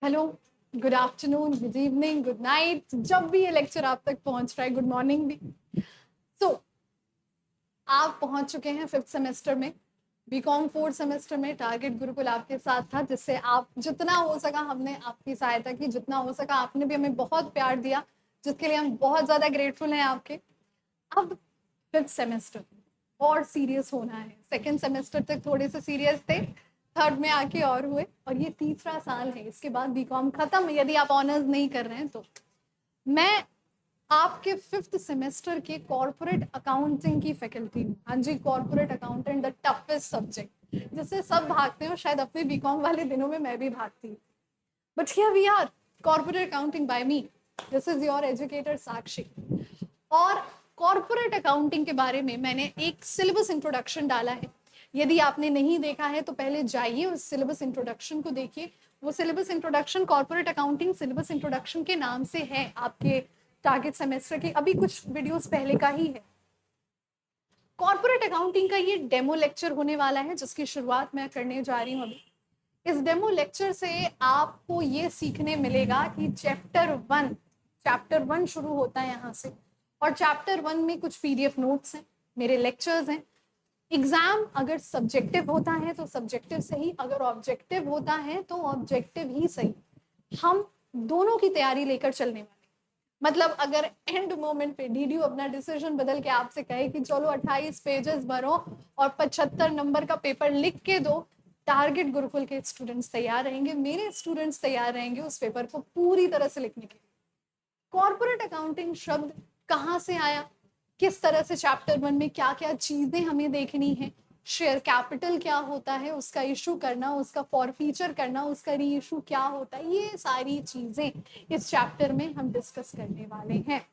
Hello, good afternoon, good evening, good night, जब भी ये लेक्चर आप तक पहुंच रहा है, गुड मॉर्निंग भी। आप पहुंच चुके हैं फिफ्थ सेमेस्टर में, बीकॉम फोर्थ सेमेस्टर में। टारगेट गुरुकुल आपके साथ था, जिससे आप जितना हो सका हमने आपकी सहायता की, जितना हो सका आपने भी हमें बहुत प्यार दिया, जिसके लिए हम बहुत ज़्यादा ग्रेटफुल हैं आपके। अब फिफ्थ सेमेस्टर और सीरियस होना है। सेकेंड सेमेस्टर तक थोड़े से सीरियस थे, थर्ड में आके और हुए, और ये तीसरा साल है, इसके बाद बीकॉम खत्म यदि आप ऑनर्स नहीं कर रहे हैं तो। मैं आपके फिफ्थ सेमेस्टर के कॉर्पोरेट अकाउंटिंग की फैकल्टी हूँ। हाँ जी, corporate accountant, the toughest subject, जिससे सब भागते हो। शायद अपने बीकॉम वाले दिनों में मैं भी भागती हूँ, but here we are, corporate accounting by me. This is your educator Sakshi. और कॉर्पोरेट अकाउंटिंग के बारे में मैंने एक सिलेबस इंट्रोडक्शन डाला है। यदि आपने नहीं देखा है तो पहले जाइए उस सिलेबस इंट्रोडक्शन को देखिए। वो syllabus introduction corporate accounting syllabus introduction के नाम से है, आपके टारगेट सेमेस्टर के अभी कुछ वीडियोस पहले का ही है। कॉर्पोरेट अकाउंटिंग का ये डेमो लेक्चर होने वाला है, जिसकी शुरुआत मैं करने जा रही हूँ अभी। इस डेमो लेक्चर से आपको ये सीखने मिलेगा कि चैप्टर वन शुरू होता है यहाँ से, और चैप्टर वन में कुछ पीडीएफ नोट्स हैं, मेरे लेक्चर्स हैं। एग्जाम अगर सब्जेक्टिव होता है तो सब्जेक्टिव सही, अगर ऑब्जेक्टिव होता है तो ऑब्जेक्टिव ही सही। हम दोनों की तैयारी लेकर चलने वाले। मतलब अगर एंड मोमेंट पे डीडीयू अपना डिसीजन बदल के आपसे कहे कि चलो 28 पेजेस भरो और 75 नंबर का पेपर लिख के दो, टारगेट गुरुकुल के स्टूडेंट्स तैयार रहेंगे, मेरे स्टूडेंट्स तैयार रहेंगे उस पेपर को पूरी तरह से लिखने के लिए। कॉर्पोरेट अकाउंटिंग शब्द कहाँ से आया, किस तरह से चैप्टर वन में क्या क्या चीजें हमें देखनी है, शेयर कैपिटल क्या होता है, उसका इशू करना, उसका फॉरफीचर करना, उसका री इशू क्या होता है, ये सारी चीजें इस चैप्टर में हम डिस्कस करने वाले हैं।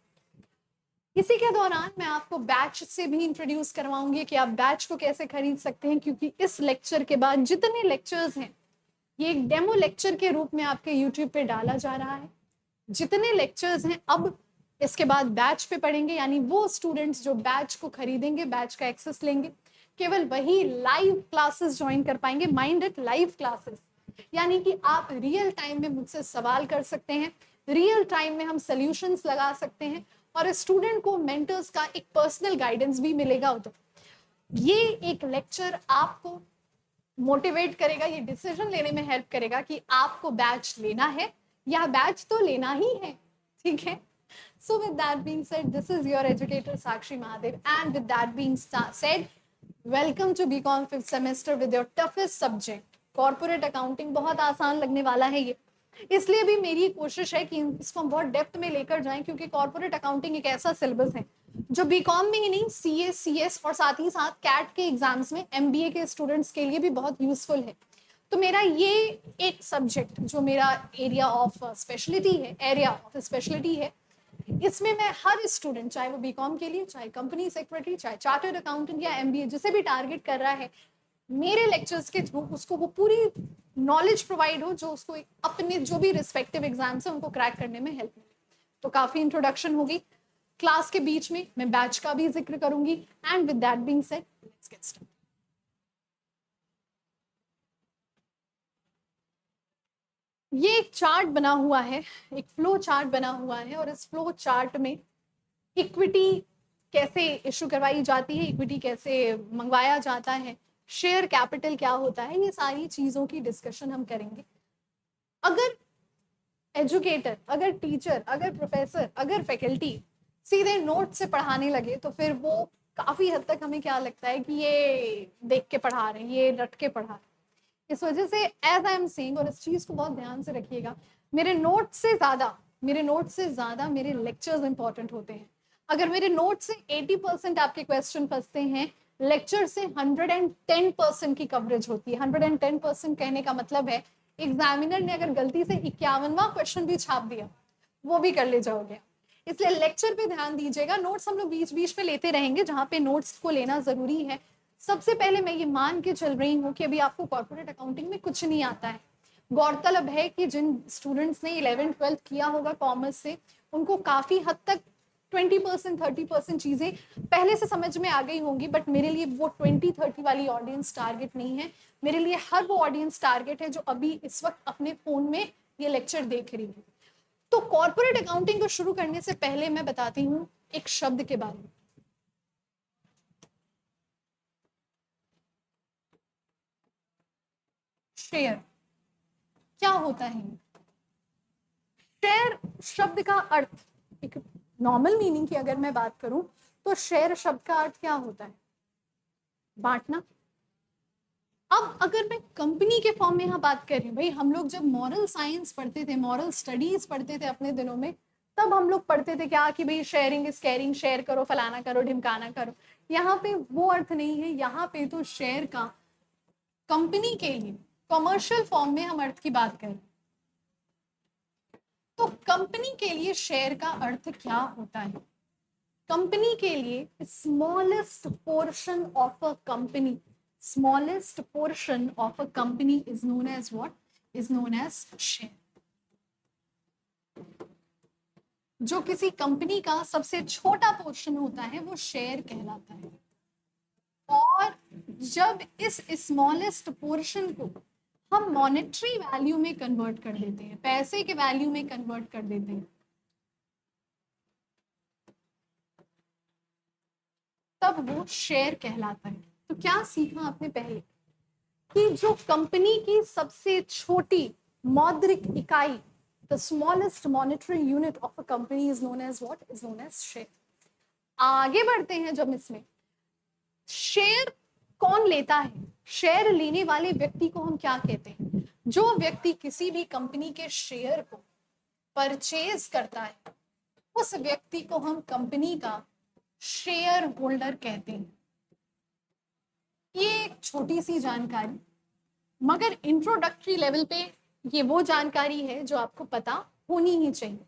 इसी के दौरान मैं आपको बैच से भी इंट्रोड्यूस करवाऊंगी कि आप बैच को कैसे खरीद सकते हैं, क्योंकि इस लेक्चर के बाद जितने लेक्चर्स हैं ये एक डेमो लेक्चर के रूप में आपके यूट्यूब पे डाला जा रहा है। जितने लेक्चर्स हैं अब इसके बाद बैच पे पढ़ेंगे, यानी वो स्टूडेंट्स जो बैच को खरीदेंगे, बैच का एक्सेस लेंगे, केवल वही लाइव क्लासेस ज्वाइन कर पाएंगे। माइंड इट, लाइव क्लासेस, यानी कि आप रियल टाइम में मुझसे सवाल कर सकते हैं, रियल टाइम में हम सॉल्यूशंस लगा सकते हैं, और स्टूडेंट को मेंटर्स का एक पर्सनल गाइडेंस भी मिलेगा उधर। ये एक लेक्चर आपको मोटिवेट करेगा, ये डिसीजन लेने में हेल्प करेगा कि आपको बैच लेना है या बैच तो लेना ही है, ठीक है। So with that being said, this is your educator Sakshi Mahadev, and with that being said, welcome to BCom 5th semester with your toughest subject, corporate accounting। बहुत आसान लगने वाला है ये, इसलिए भी मेरी कोशिश है कि इसको हम बहुत डेप्थ में लेकर जाएं, क्योंकि कॉर्पोरेट अकाउंटिंग एक ऐसा सिलेबस है जो बीकॉम में ही नहीं, सीए, सीएस और साथ ही साथ कैट के एग्जाम्स में एमबीए के स्टूडेंट्स के लिए भी बहुत यूजफुल है। तो मेरा ये एक सब्जेक्ट जो मेरा एरिया ऑफ स्पेशलिटी है, इसमें मैं हर स्टूडेंट, चाहे वो बीकॉम के लिए, चाहे कंपनी सेक्रेटरी, चाहे चार्टर्ड अकाउंटेंट या एमबीए, जिसे भी टारगेट कर रहा है, मेरे लेक्चर्स के थ्रू उसको वो पूरी नॉलेज प्रोवाइड हो, जो उसको अपने जो भी रिस्पेक्टिव एग्जाम्स है उनको क्रैक करने में हेल्प मिले। तो काफी इंट्रोडक्शन होगी। क्लास के बीच में मैं बैच का भी जिक्र करूंगी, and with that being said, let's get started. ये एक चार्ट बना हुआ है, एक फ्लो चार्ट बना हुआ है, और इस फ्लो चार्ट में इक्विटी कैसे इशू करवाई जाती है, इक्विटी कैसे मंगवाया जाता है, शेयर कैपिटल क्या होता है, ये सारी चीजों की डिस्कशन हम करेंगे। अगर एजुकेटर, अगर टीचर, अगर प्रोफेसर, अगर फैकल्टी सीधे नोट से पढ़ाने लगे तो फिर वो काफी हद तक हमें क्या लगता है कि ये देख के पढ़ा रहे हैं, ये रट के पढ़ा रहे हैं। इस वजह से एज आई एम सेइंग, और इस चीज को बहुत ध्यान से रखिएगा, मेरे नोट से ज्यादा मेरे लेक्चर्स इंपॉर्टेंट होते हैं। अगर मेरे नोट से 80% आपके क्वेश्चन फंसते हैं, लेक्चर से 110% की कवरेज होती है। 110% कहने का मतलब है एग्जामिनर ने अगर गलती से 51वां क्वेश्चन भी छाप दिया, वो भी कर ले जाओगे। इसलिए लेक्चर पे ध्यान दीजिएगा। नोट्स हम लोग बीच बीच पे लेते रहेंगे, जहाँ पे नोट्स को लेना जरूरी है। सबसे पहले मैं ये मान के चल रही हूँ कि अभी आपको कॉर्पोरेट अकाउंटिंग में कुछ नहीं आता है। गौरतलब है कि जिन स्टूडेंट्स ने 11th-12th किया होगा कॉमर्स से, उनको काफी हद तक 20%, 30% चीजें पहले से समझ में आ गई होंगी, बट मेरे लिए वो 20-30 वाली ऑडियंस टारगेट नहीं है। मेरे लिए हर वो ऑडियंस टारगेट है जो अभी इस वक्त अपने फोन में ये लेक्चर देख रही है। तो कॉर्पोरेट अकाउंटिंग को शुरू करने से पहले मैं बताती हूँ एक शब्द के बारे में। शेयर क्या होता है? शेयर शब्द का अर्थ, एक नॉर्मल मीनिंग की अगर मैं बात करूं तो शेयर शब्द का अर्थ क्या होता है? बांटना। अब अगर मैं कंपनी के फॉर्म में यहाँ बात कर रही हूँ, भाई हम लोग जब मॉरल साइंस पढ़ते थे, मॉरल स्टडीज पढ़ते थे अपने दिनों में, तब हम लोग पढ़ते थे क्या कि भाई शेयरिंग इज केयरिंग, शेयर करो, फलाना करो, ढिमकाना करो। यहाँ पे वो अर्थ नहीं है। यहाँ पे तो शेयर का कंपनी के लिए कॉमर्शियल फॉर्म में हम अर्थ की बात करें तो कंपनी के लिए शेयर का अर्थ क्या होता है? कंपनी के लिए smallest portion of a company, smallest portion of a company is known as what? Is known as share. जो किसी कंपनी का सबसे छोटा पोर्शन होता है वो शेयर कहलाता है। और जब इस स्मॉलेस्ट पोर्शन को हम मॉनेटरी वैल्यू में कन्वर्ट कर देते हैं, पैसे के वैल्यू में कन्वर्ट कर देते हैं, तब वो शेयर कहलाता है। तो क्या सीखा आपने पहले कि जो कंपनी की सबसे छोटी मौद्रिक इकाई, the smallest monetary unit of a company is known as what? Is known as share. आगे बढ़ते हैं जब इसमें, शेयर कौन लेता है? शेयर लेने वाले व्यक्ति को हम क्या कहते हैं? जो व्यक्ति किसी भी कंपनी के शेयर को परचेज करता है उस व्यक्ति को हम कंपनी का शेयर होल्डर कहते हैं। ये एक छोटी सी जानकारी, मगर इंट्रोडक्टरी लेवल पे ये वो जानकारी है जो आपको पता होनी ही चाहिए।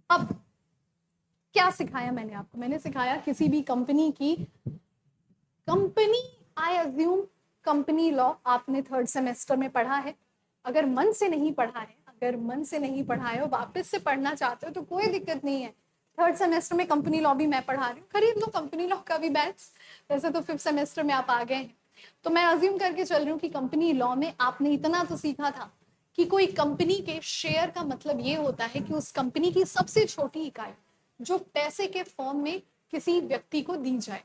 अब क्या सिखाया मैंने आपको? मैंने सिखाया किसी भी कंपनी की company, I assume company law आपने थर्ड सेमेस्टर में पढ़ा है। अगर मन से नहीं पढ़ा है, अगर मन से नहीं पढ़ा है और वापस से पढ़ना चाहते हो तो कोई दिक्कत नहीं है। थर्ड सेमेस्टर में कंपनी लॉ भी मैं पढ़ा रही हूँ, खरीद लो कंपनी लॉ का भी बैच। वैसे तो फिफ्थ सेमेस्टर में आप आ गए हैं, तो मैं अज्यूम करके चल रही हूँ कि कंपनी लॉ में आपने इतना तो सीखा था कि कोई कंपनी के शेयर का मतलब ये होता है कि उस कंपनी की सबसे छोटी इकाई जो पैसे के फॉर्म में किसी व्यक्ति को दी जाए,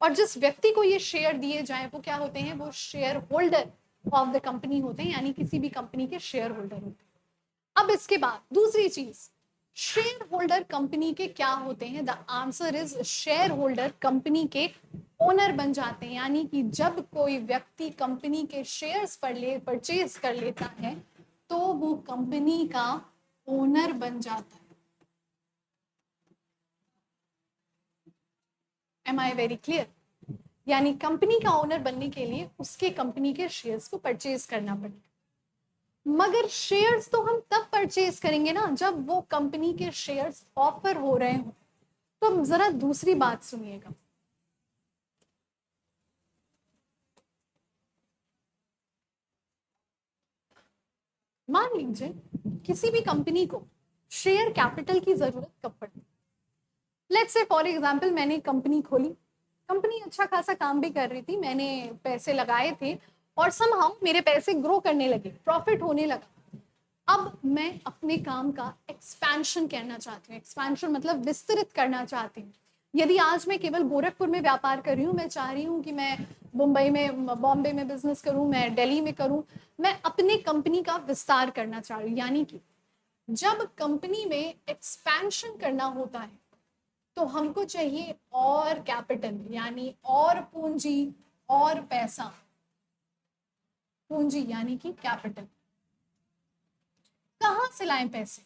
और जिस व्यक्ति को ये शेयर दिए जाए वो क्या होते हैं? वो share holder of the company होते हैं, यानी किसी भी कंपनी के शेयर होल्डर होते हैं। अब इसके बाद दूसरी चीज, शेयर होल्डर कंपनी के क्या होते हैं? The answer is share holder company के ओनर बन जाते हैं, यानी कि जब कोई व्यक्ति कंपनी के शेयर्स परचेज कर लेता है तो वो कंपनी का ओनर बन जाता है। Am I very clear? यानी कंपनी का ओनर बनने के लिए उसके कंपनी के शेयर्स को परचेज करना पड़ेगा। मगर शेयर्स तो हम तब परचेज करेंगे ना जब वो कंपनी के शेयर्स ऑफर हो रहे हो। तो जरा दूसरी बात सुनिएगा, मान लीजिए किसी भी कंपनी को शेयर कैपिटल की जरूरत कब पड़ती? लेट्स से फॉर एग्जांपल मैंने कंपनी खोली, कंपनी अच्छा खासा काम भी कर रही थी, मैंने पैसे लगाए थे और समहाउ मेरे पैसे ग्रो करने लगे, प्रॉफिट होने लगा। अब मैं अपने काम का एक्सपेंशन करना चाहती हूँ। एक्सपेंशन मतलब विस्तृत करना चाहती हूँ। यदि आज मैं केवल गोरखपुर में व्यापार कर रही हूँ, मैं चाह रही हूँ कि मैं मुंबई में, बॉम्बे में बिजनेस करूँ, मैं दिल्ली में करूँ, मैं अपने कंपनी का विस्तार करना चाह रही हूँ। यानी कि जब कंपनी में एक्सपेंशन करना होता है तो हमको चाहिए और कैपिटल, यानी और पूंजी और पैसा। पूंजी यानी कि कैपिटल। कहाँ से लाएं पैसे?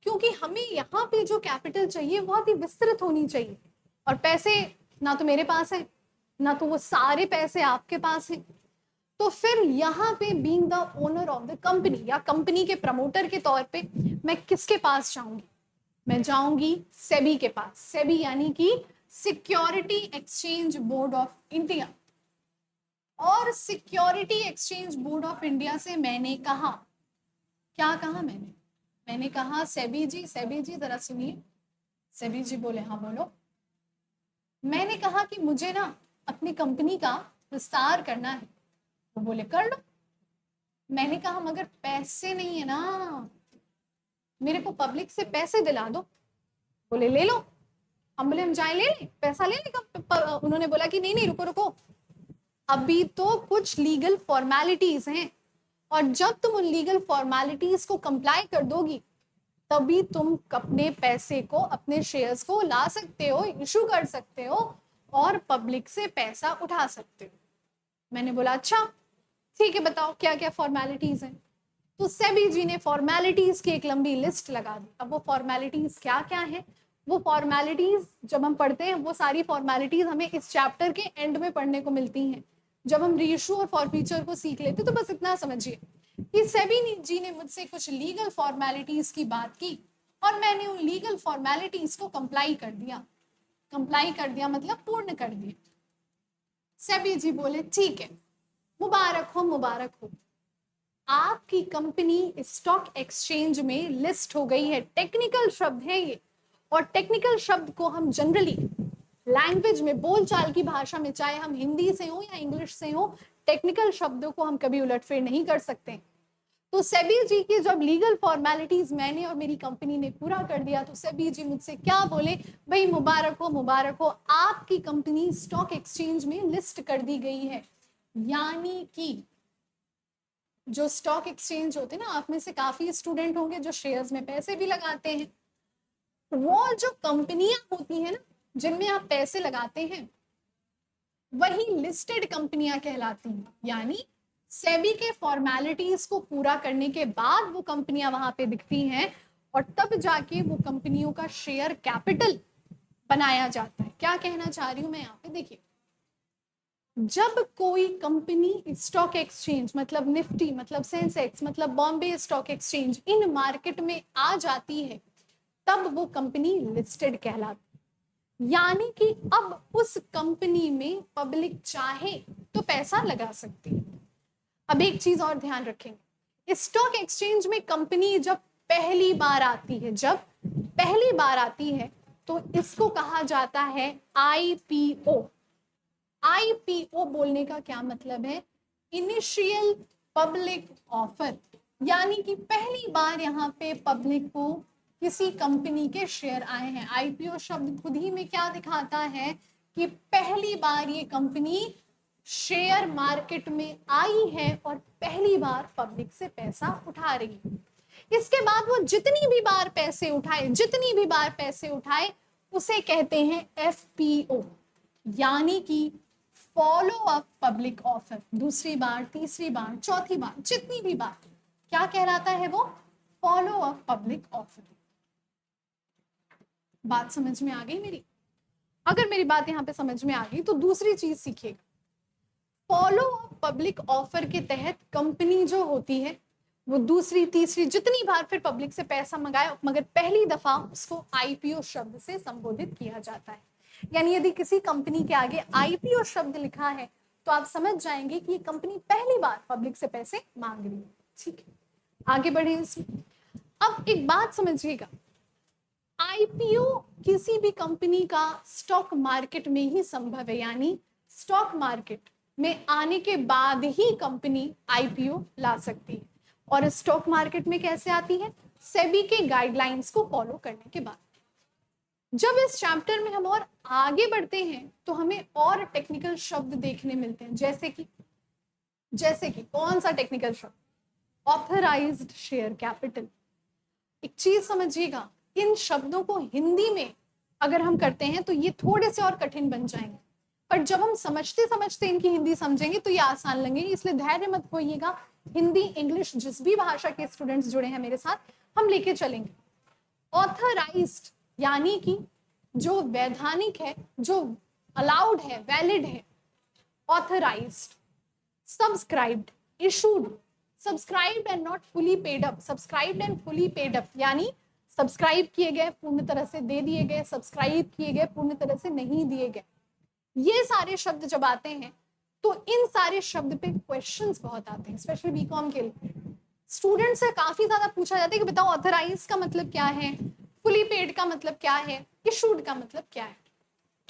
क्योंकि हमें यहाँ पे जो कैपिटल चाहिए बहुत ही विस्तृत होनी चाहिए, और पैसे ना तो मेरे पास है ना तो वो सारे पैसे आपके पास हैं। तो फिर यहाँ पे being the owner of the company या कंपनी के प्रमोटर के तौर पे मैं किसके पास जाऊंगी? मैं जाऊंगी सेबी के पास। सेबी यानी कि security exchange board of India. और security exchange board of India से मैंने कहा, क्या कहा मैंने कहा सेबी जी जरा सुनिए। सेबी जी बोले हाँ बोलो। मैंने कहा कि मुझे ना अपनी कंपनी का विस्तार करना है। वो बोले कर लो। मैंने कहा मगर पैसे नहीं है ना, मेरे को पब्लिक से पैसे दिला दो। बोले ले लो। हम बोले हम जाए ले लें, पैसा ले लें। उन्होंने बोला कि नहीं नहीं रुको रुको, अभी तो कुछ लीगल फॉर्मेलिटीज हैं, और जब तुम उन लीगल फॉर्मेलिटीज को कंप्लाई कर दोगी तभी तुम अपने पैसे को, अपने शेयर्स को ला सकते हो, इशू कर सकते हो और पब्लिक से पैसा उठा सकते हो। मैंने बोला अच्छा ठीक है, बताओ क्या क्या फॉर्मेलिटीज हैं। तो सेबी जी ने फॉर्मेलिटीज की एक लंबी लिस्ट लगा दी। अब वो फॉर्मेलिटीज क्या क्या है, वो फॉर्मेलिटीज जब हम पढ़ते हैं वो सारी फॉर्मेलिटीज हमें इस चैप्टर के एंड में पढ़ने को मिलती हैं। जब हम रीइशू और फॉरफीचर को सीख लेते तो बस इतना समझिए कि सेबी जी ने मुझसे कुछ लीगल फॉर्मेलिटीज की बात की और मैंने उन लीगल फॉर्मेलिटीज को कंप्लाई कर दिया। कंप्लाई कर दिया मतलब पूर्ण कर दिया। सेबी जी बोले ठीक है, मुबारक हो मुबारक हो, आपकी कंपनी स्टॉक एक्सचेंज में लिस्ट हो गई है। टेक्निकल शब्द है ये, और टेक्निकल शब्द को हम जनरली लैंग्वेज में, बोलचाल की भाषा में, चाहे हम हिंदी से हो या इंग्लिश से हो, टेक्निकल शब्दों को हम कभी उलटफेर नहीं कर सकते। तो सेबी जी की जब लीगल फॉर्मेलिटीज मैंने और मेरी कंपनी ने पूरा कर दिया तो सेबी जी मुझसे क्या बोले, भाई मुबारक हो मुबारक हो, आपकी कंपनी स्टॉक एक्सचेंज में लिस्ट कर दी गई है। यानी कि जो स्टॉक एक्सचेंज होते हैं ना, आप में से काफी स्टूडेंट होंगे जो शेयर्स में पैसे भी लगाते हैं, वो जो कंपनियां होती हैं ना जिनमें आप पैसे लगाते हैं वही लिस्टेड कंपनियां कहलाती हैं। यानी सेबी के फॉर्मेलिटीज को पूरा करने के बाद वो कंपनियां वहां पे दिखती हैं और तब जाके वो कंपनियों का शेयर कैपिटल बनाया जाता है। क्या कहना चाह रही हूं मैं यहाँ पे, देखिए जब कोई कंपनी स्टॉक एक्सचेंज मतलब निफ्टी, मतलब सेंसेक्स, मतलब बॉम्बे स्टॉक एक्सचेंज इन मार्केट में आ जाती है तब वो कंपनी लिस्टेड कहलाती है। यानी कि अब उस कंपनी में पब्लिक चाहे तो पैसा लगा सकती है। अब एक चीज और ध्यान रखेंगे, स्टॉक एक्सचेंज में कंपनी जब पहली बार आती है, जब पहली बार आती है तो इसको कहा जाता है आईपीओ। आईपीओ बोलने का क्या मतलब है, इनिशियल पब्लिक ऑफर। यानी कि पहली बार यहाँ पे पब्लिक को किसी कंपनी के शेयर आए हैं। आईपीओ शब्द खुद ही में क्या दिखाता है कि पहली बार ये कंपनी शेयर मार्केट में आई है और पहली बार पब्लिक से पैसा उठा रही है। इसके बाद वो जितनी भी बार पैसे उठाए, जितनी भी बार पैसे उठाए उसे कहते हैं एफपीओ, यानी कि फॉलो अप पब्लिक ऑफर। दूसरी बार, तीसरी बार, चौथी बार, जितनी भी बार क्या कहलाता है वो, फॉलो अप पब्लिक ऑफर। बात समझ में आ गई मेरी? अगर मेरी बात यहाँ पे समझ में आ गई तो दूसरी चीज सीखिएगा, फॉलो अप पब्लिक ऑफर के तहत कंपनी जो होती है वो दूसरी तीसरी जितनी बार फिर पब्लिक से पैसा मंगाए, मगर पहली दफा उसको आईपीओ शब्द से संबोधित किया जाता है। यानी यदि किसी कंपनी के आगे आईपीओ शब्द लिखा है तो आप समझ जाएंगे कि ये कंपनी पहली बार पब्लिक से पैसे मांग रही है। ठीक है, आगे बढ़े इसमें। अब एक बात समझिएगा, आईपीओ किसी भी कंपनी का स्टॉक मार्केट में ही संभव है। यानी स्टॉक मार्केट में आने के बाद ही कंपनी आईपीओ ला सकती है। और स्टॉक मार्केट में कैसे आती है, सेबी के गाइडलाइंस को फॉलो करने के बाद। जब इस चैप्टर में हम और आगे बढ़ते हैं तो हमें और टेक्निकल शब्द देखने मिलते हैं, जैसे कि कौन सा टेक्निकल शब्द, ऑथराइज्ड शेयर कैपिटल। एक चीज समझिएगा, इन शब्दों को हिंदी में अगर हम करते हैं तो ये थोड़े से और कठिन बन जाएंगे, पर जब हम समझते समझते इनकी हिंदी समझेंगे तो ये आसान लगेंगे। इसलिए धैर्य मत खोइएगा, हिंदी इंग्लिश जिस भी भाषा के स्टूडेंट्स जुड़े हैं मेरे साथ हम लेके चलेंगे। ऑथराइज्ड यानी कि जो वैधानिक है, जो अलाउड है, वैलिड है, authorised. Subscribed, issued, subscribed and not fully paid up, subscribed and fully paid up यानी सब्सक्राइब किए गए, पूर्ण तरह से दे दिए गए, सब्सक्राइब किए गए, पूर्ण तरह से नहीं दिए गए। ये सारे शब्द जब आते हैं तो इन सारे शब्द पे क्वेश्चंस बहुत आते हैं, स्पेशली बीकॉम के लिए। स्टूडेंट से काफी ज्यादा पूछा जाता है कि बताओ ऑथराइज का मतलब क्या है, फुली पेड का मतलब क्या है, इशूड का मतलब क्या है।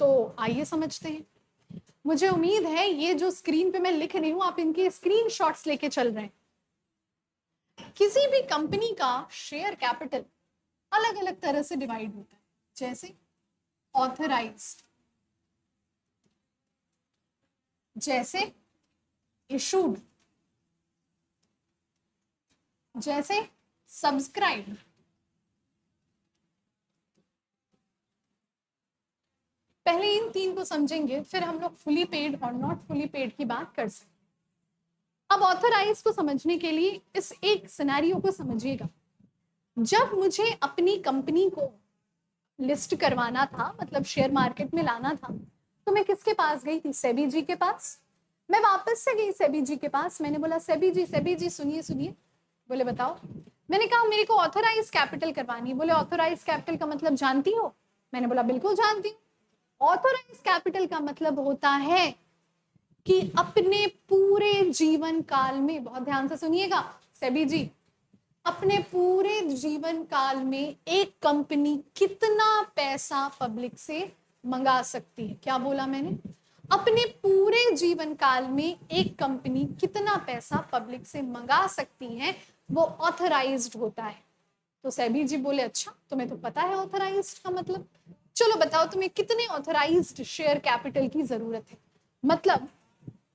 तो आइए समझते हैं। मुझे उम्मीद है ये जो स्क्रीन पे मैं लिख रही हूँ आप इनके स्क्रीनशॉट्स लेके चल रहे हैं। किसी भी कंपनी का शेयर कैपिटल अलग अलग तरह से डिवाइड होता है, जैसे ऑथराइज्ड, जैसे इशूड, जैसे सब्सक्राइब। पहले इन तीन को समझेंगे, फिर हम लोग फुली पेड और नॉट फुली पेड की बात कर सकते। अब ऑथराइज को समझने के लिए इस एक सिनेरियो को समझिएगा। जब मुझे अपनी कंपनी को लिस्ट करवाना था, मतलब शेयर मार्केट में लाना था, तो मैं किसके पास गई थी? सेबी जी के पास। मैं वापस से गई सेबी जी के पास, मैंने बोला सेबी जी सुनिए सुनिए। बोले बताओ। मैंने कहा मेरे को ऑथराइज कैपिटल करवानी है। बोले ऑथराइज कैपिटल का मतलब जानती हो? मैंने बोला बिल्कुल जानती हूँ। ऑथराइज कैपिटल का मतलब होता है कि अपने पूरे जीवन काल में, बहुत ध्यान से सुनिएगा सेबी जी, अपने पूरे जीवन काल में एक कंपनी कितना पैसा पब्लिक से मंगा सकती है। क्या बोला मैंने? अपने पूरे जीवन काल में एक कंपनी कितना पैसा पब्लिक से मंगा सकती है, वो ऑथराइज्ड होता है। तो सेबी जी बोले अच्छा, तुम्हें तो पता है ऑथराइज्ड का मतलब। चलो बताओ तुम्हें कितने ऑथराइज्ड शेयर कैपिटल की जरूरत है। मतलब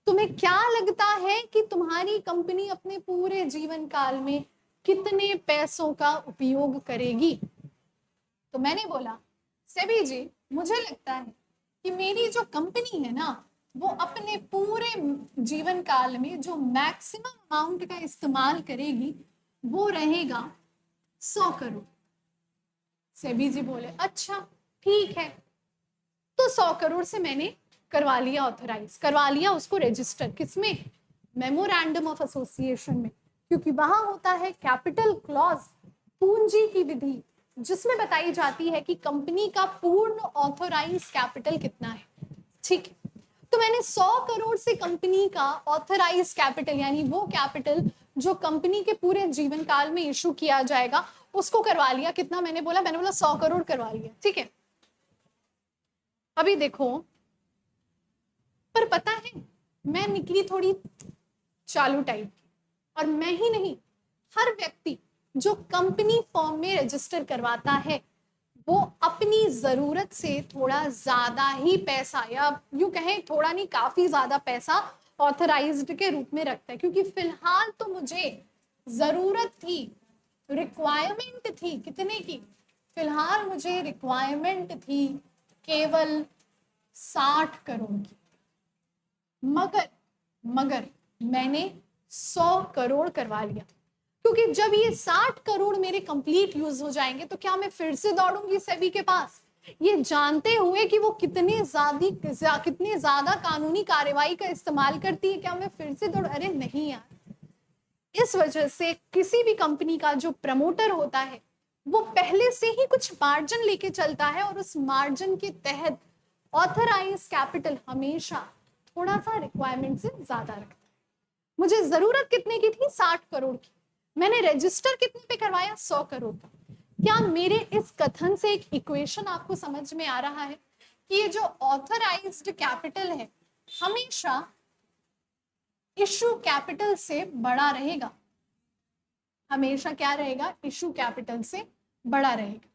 तुम्हें क्या लगता है कि तुम्हारी कंपनी अपने पूरे जीवन काल में कितने पैसों का उपयोग करेगी? तो मैंने बोला सेबी जी, मुझे लगता है कि मेरी जो कंपनी है ना, वो अपने पूरे जीवन काल में जो मैक्सिमम अमाउंट का इस्तेमाल करेगी वो रहेगा 100 करोड़। सेबी जी बोले अच्छा ठीक है। तो 100 करोड़ से मैंने करवा लिया ऑथराइज, करवा लिया उसको रजिस्टर, किसमें? मेमोरेंडम ऑफ एसोसिएशन में, क्योंकि वहां होता है कैपिटल क्लॉज, पूंजी की विधि, जिसमें बताई जाती है कि कंपनी का पूर्ण ऑथराइज कैपिटल कितना है। ठीक है, तो मैंने 100 करोड़ से कंपनी का ऑथराइज कैपिटल, यानी वो कैपिटल जो कंपनी के पूरे जीवन काल में इशू किया जाएगा, उसको करवा लिया। कितना? मैंने बोला 100 करोड़ करवा लिया। ठीक है, अभी देखो, पर पता है मैं निकली थोड़ी चालू टाइप की, और मैं ही नहीं, हर व्यक्ति जो कंपनी फॉर्म में रजिस्टर करवाता है वो अपनी जरूरत से थोड़ा ज्यादा ही पैसा, या यूं कहें थोड़ा नहीं काफी ज्यादा पैसा ऑथराइज्ड के रूप में रखता है। क्योंकि फिलहाल तो मुझे जरूरत थी, रिक्वायरमेंट थी कितने की? फिलहाल मुझे रिक्वायरमेंट थी केवल 60 करोड़ की। मगर मगर मैंने 100 करोड़ करवा लिया, क्योंकि जब ये 60 करोड़ मेरे कंप्लीट यूज हो जाएंगे तो क्या मैं फिर से दौड़ूंगी सेबी के पास, ये जानते हुए कि वो कितनी ज्यादा कानूनी कार्रवाई का इस्तेमाल करती है? क्या मैं फिर से दौड़? अरे नहीं यार। इस वजह से किसी भी कंपनी का जो प्रमोटर होता है वो पहले से ही कुछ मार्जिन लेके चलता है, और उस मार्जिन के तहत ऑथराइज कैपिटल हमेशा थोड़ा सा रिक्वायरमेंट से ज्यादा रखता है। मुझे जरूरत कितने की थी? 60 करोड़ की। मैंने रजिस्टर कितने पे करवाया? 100 करोड़ का। क्या मेरे इस कथन से एक इक्वेशन आपको समझ में आ रहा है कि ये जो ऑथराइज्ड कैपिटल है हमेशा इशू कैपिटल से बड़ा रहेगा? हमेशा क्या रहेगा? इशू कैपिटल से बड़ा रहेगा।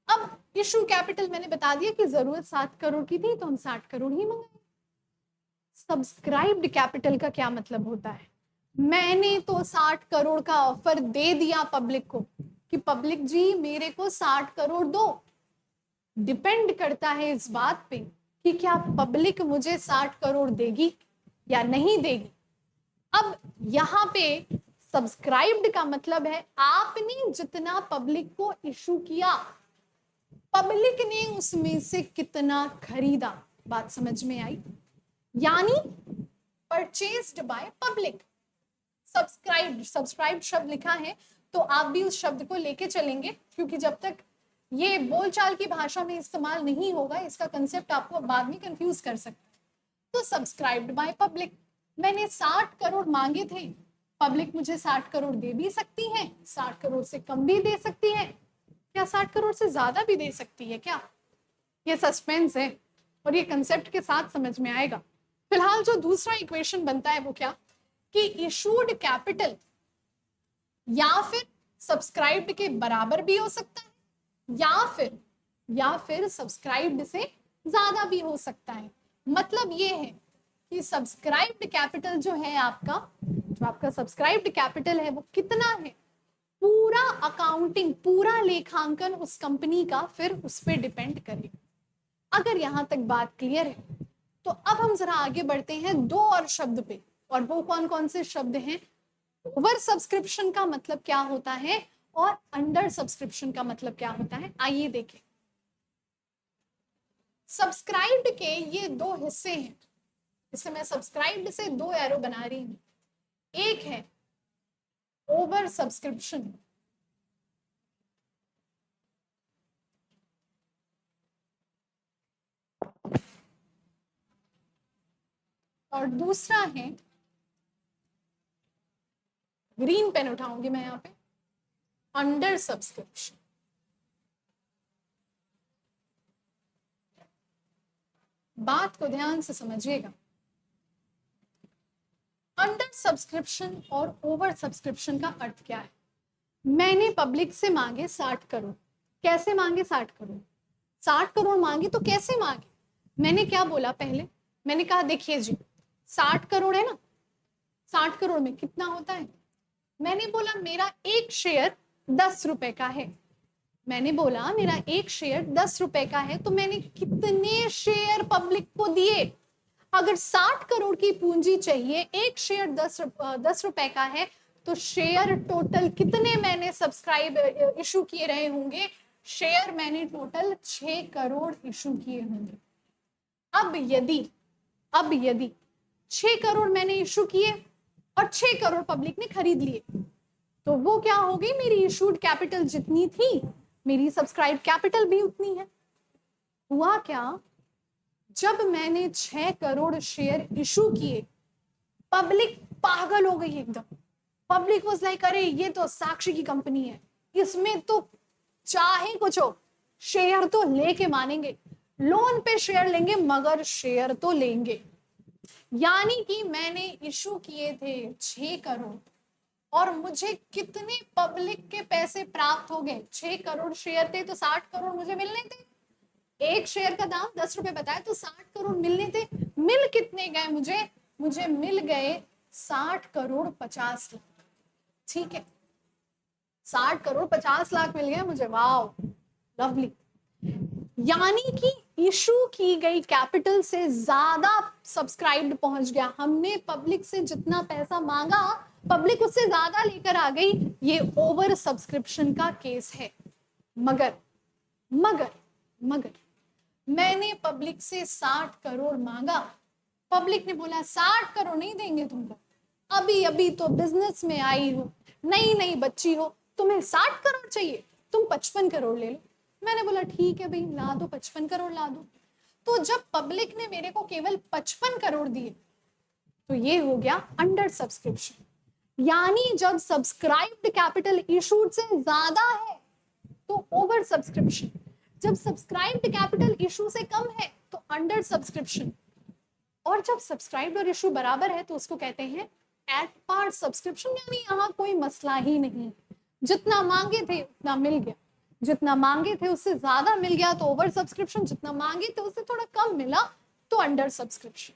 अब इशू कैपिटल मैंने बता दिया कि जरूरत 7 करोड़ की थी, तो हम 60 करोड़ ही मंगाए। सब्सक्राइब्ड कैपिटल का क्या मतलब होता है? मैंने तो 60 करोड़ का ऑफर दे दिया पब्लिक को कि पब्लिक जी मेरे को 60 करोड़ दो। डिपेंड करता है इस बात पे कि क्या पब्लिक मुझे 60 करोड़ देगी या नहीं देगी। अब यहाँ पे सब्सक्राइब्ड का मतलब है आपने जितना पब्लिक को इशू किया, पब्लिक ने उसमें से कितना खरीदा। बात समझ में आई? यानी परचेज्ड बाय पब्लिक। सब्सक्राइब्ड शब्द लिखा है तो आप भी उस शब्द को लेके चलेंगे, क्योंकि जब तक ये बोलचाल की भाषा में इस्तेमाल नहीं होगा इसका कंसेप्ट आपको बाद में कंफ्यूज कर सकता है। तो सब्सक्राइब्ड बाय पब्लिक, मैंने 60 करोड़ मांगे थे, पब्लिक मुझे 60 करोड़ दे भी सकती है, 60 करोड़ से कम भी दे सकती है, क्या 60 करोड़ से ज्यादा भी दे सकती है क्या? ये सस्पेंस है और ये कंसेप्ट के साथ समझ में आएगा। फिलहाल जो दूसरा इक्वेशन बनता है वो क्या कि इशूड कैपिटल या फिर सब्सक्राइब्ड के बराबर भी हो सकता है, या फिर सब्सक्राइब्ड से ज्यादा भी हो सकता है। मतलब ये है कि सब्सक्राइब्ड कैपिटल जो है आपका, जो आपका सब्सक्राइब्ड कैपिटल है वो कितना है, पूरा अकाउंटिंग, पूरा लेखांकन उस कंपनी का फिर उस पर डिपेंड करेगा। अगर यहां तक बात क्लियर है तो अब हम जरा आगे बढ़ते हैं दो और शब्द पे, और वो कौन कौन से शब्द हैं। ओवर सब्सक्रिप्शन का मतलब क्या होता है और अंडर सब्सक्रिप्शन का मतलब क्या होता है, आइए देखें। सब्सक्राइब्ड के ये दो हिस्से हैं, इसलिए मैं सब्सक्राइब्ड से दो एरो बना रही हूं। एक है ओवर सब्सक्रिप्शन, और दूसरा है, ग्रीन पेन उठाऊंगी मैं यहां पे, अंडर सब्सक्रिप्शन। बात को ध्यान से समझिएगा। अंडर सब्सक्रिप्शन और ओवर सब्सक्रिप्शन का अर्थ क्या है। मैंने पब्लिक से मांगे 60 करोड़। कैसे मांगे 60 करोड़? 60 करोड़ मांगे तो कैसे मांगे? मैंने क्या बोला पहले? मैंने कहा देखिए जी 60 करोड़ है ना, 60 करोड़ में कितना होता है? मैंने बोला मेरा एक शेयर 10 रुपए का है। मैंने बोला मेरा एक शेयर 10 रुपए का है, तो मैंने कितने शेयर पब्लिक को दिए? अगर 60 करोड़ की पूंजी चाहिए, एक शेयर 10 रुपए का है, तो शेयर टोटल कितने मैंने सब्सक्राइब इशू किए रहे होंगे? शेयर मैंने टोटल 6 करोड़ इशू किए होंगे। अब यदि 6 करोड़ मैंने इशू किए और 6 करोड़ पब्लिक ने खरीद लिए, तो वो क्या होगी? मेरी इशूड कैपिटल जितनी थी, मेरी सब्सक्राइब कैपिटल भी उतनी है। हुआ क्या? जब मैंने 6 करोड़ शेयर इशू किए, पब्लिक पागल हो गई एकदम। पब्लिक वाज लाइक अरे ये तो साक्षी की कंपनी है, इसमें तो चाहे कुछ हो शेयर तो लेके मानेंगे, लोन पे शेयर लेंगे मगर शेयर तो लेंगे। यानी कि मैंने इशू किए थे 6 करोड़ और मुझे कितने पब्लिक के पैसे प्राप्त हो गए? 6 करोड़ शेयर थे तो 60 करोड़ मुझे मिलने थे। एक शेयर का दाम 10 रुपए बताया तो 60 करोड़ मिलने थे। मिल कितने गए मुझे मिल गए 60 करोड़ 50 लाख। ठीक है, 60 करोड़ 50 लाख मिल गए मुझे, वाओ लवली। यानी कि इशू की गई कैपिटल से ज्यादा सब्सक्राइब्ड पहुंच गया। हमने पब्लिक से जितना पैसा मांगा पब्लिक उससे ज्यादा लेकर आ गई। ये ओवर सब्सक्रिप्शन का केस है। मगर मगर मगर मैंने पब्लिक से 60 करोड़ मांगा, पब्लिक ने बोला 60 करोड़ नहीं देंगे तुमको, अभी अभी तो बिजनेस में आई हो, नई नई बच्ची हो, तुम्हें 60 करोड़ चाहिए, तुम 55 करोड़ ले लो। मैंने बोला ठीक है भाई ला दो, 55 करोड़ ला दो। तो जब पब्लिक ने मेरे को केवल 55 करोड़ दिए तो ये हो गया अंडर सब्सक्रिप्शन। यानी जब सब्सक्राइब्ड कैपिटल इशूड से ज्यादा है तो ओवर सब्सक्रिप्शन, जब सब्सक्राइब्ड कैपिटल इशू से कम है तो अंडर सब्सक्रिप्शन, और जब सब्सक्राइब्ड और इशू बराबर है तो उसको कहते हैं एट पार सब्सक्रिप्शन। यानी यहाँ कोई मसला ही नहीं, जितना मांगे थे उतना मिल गया, जितना मांगे थे उससे ज्यादा मिल गया तो ओवर सब्सक्रिप्शन, जितना मांगे थे उससे थोड़ा कम मिला तो अंडर सब्सक्रिप्शन।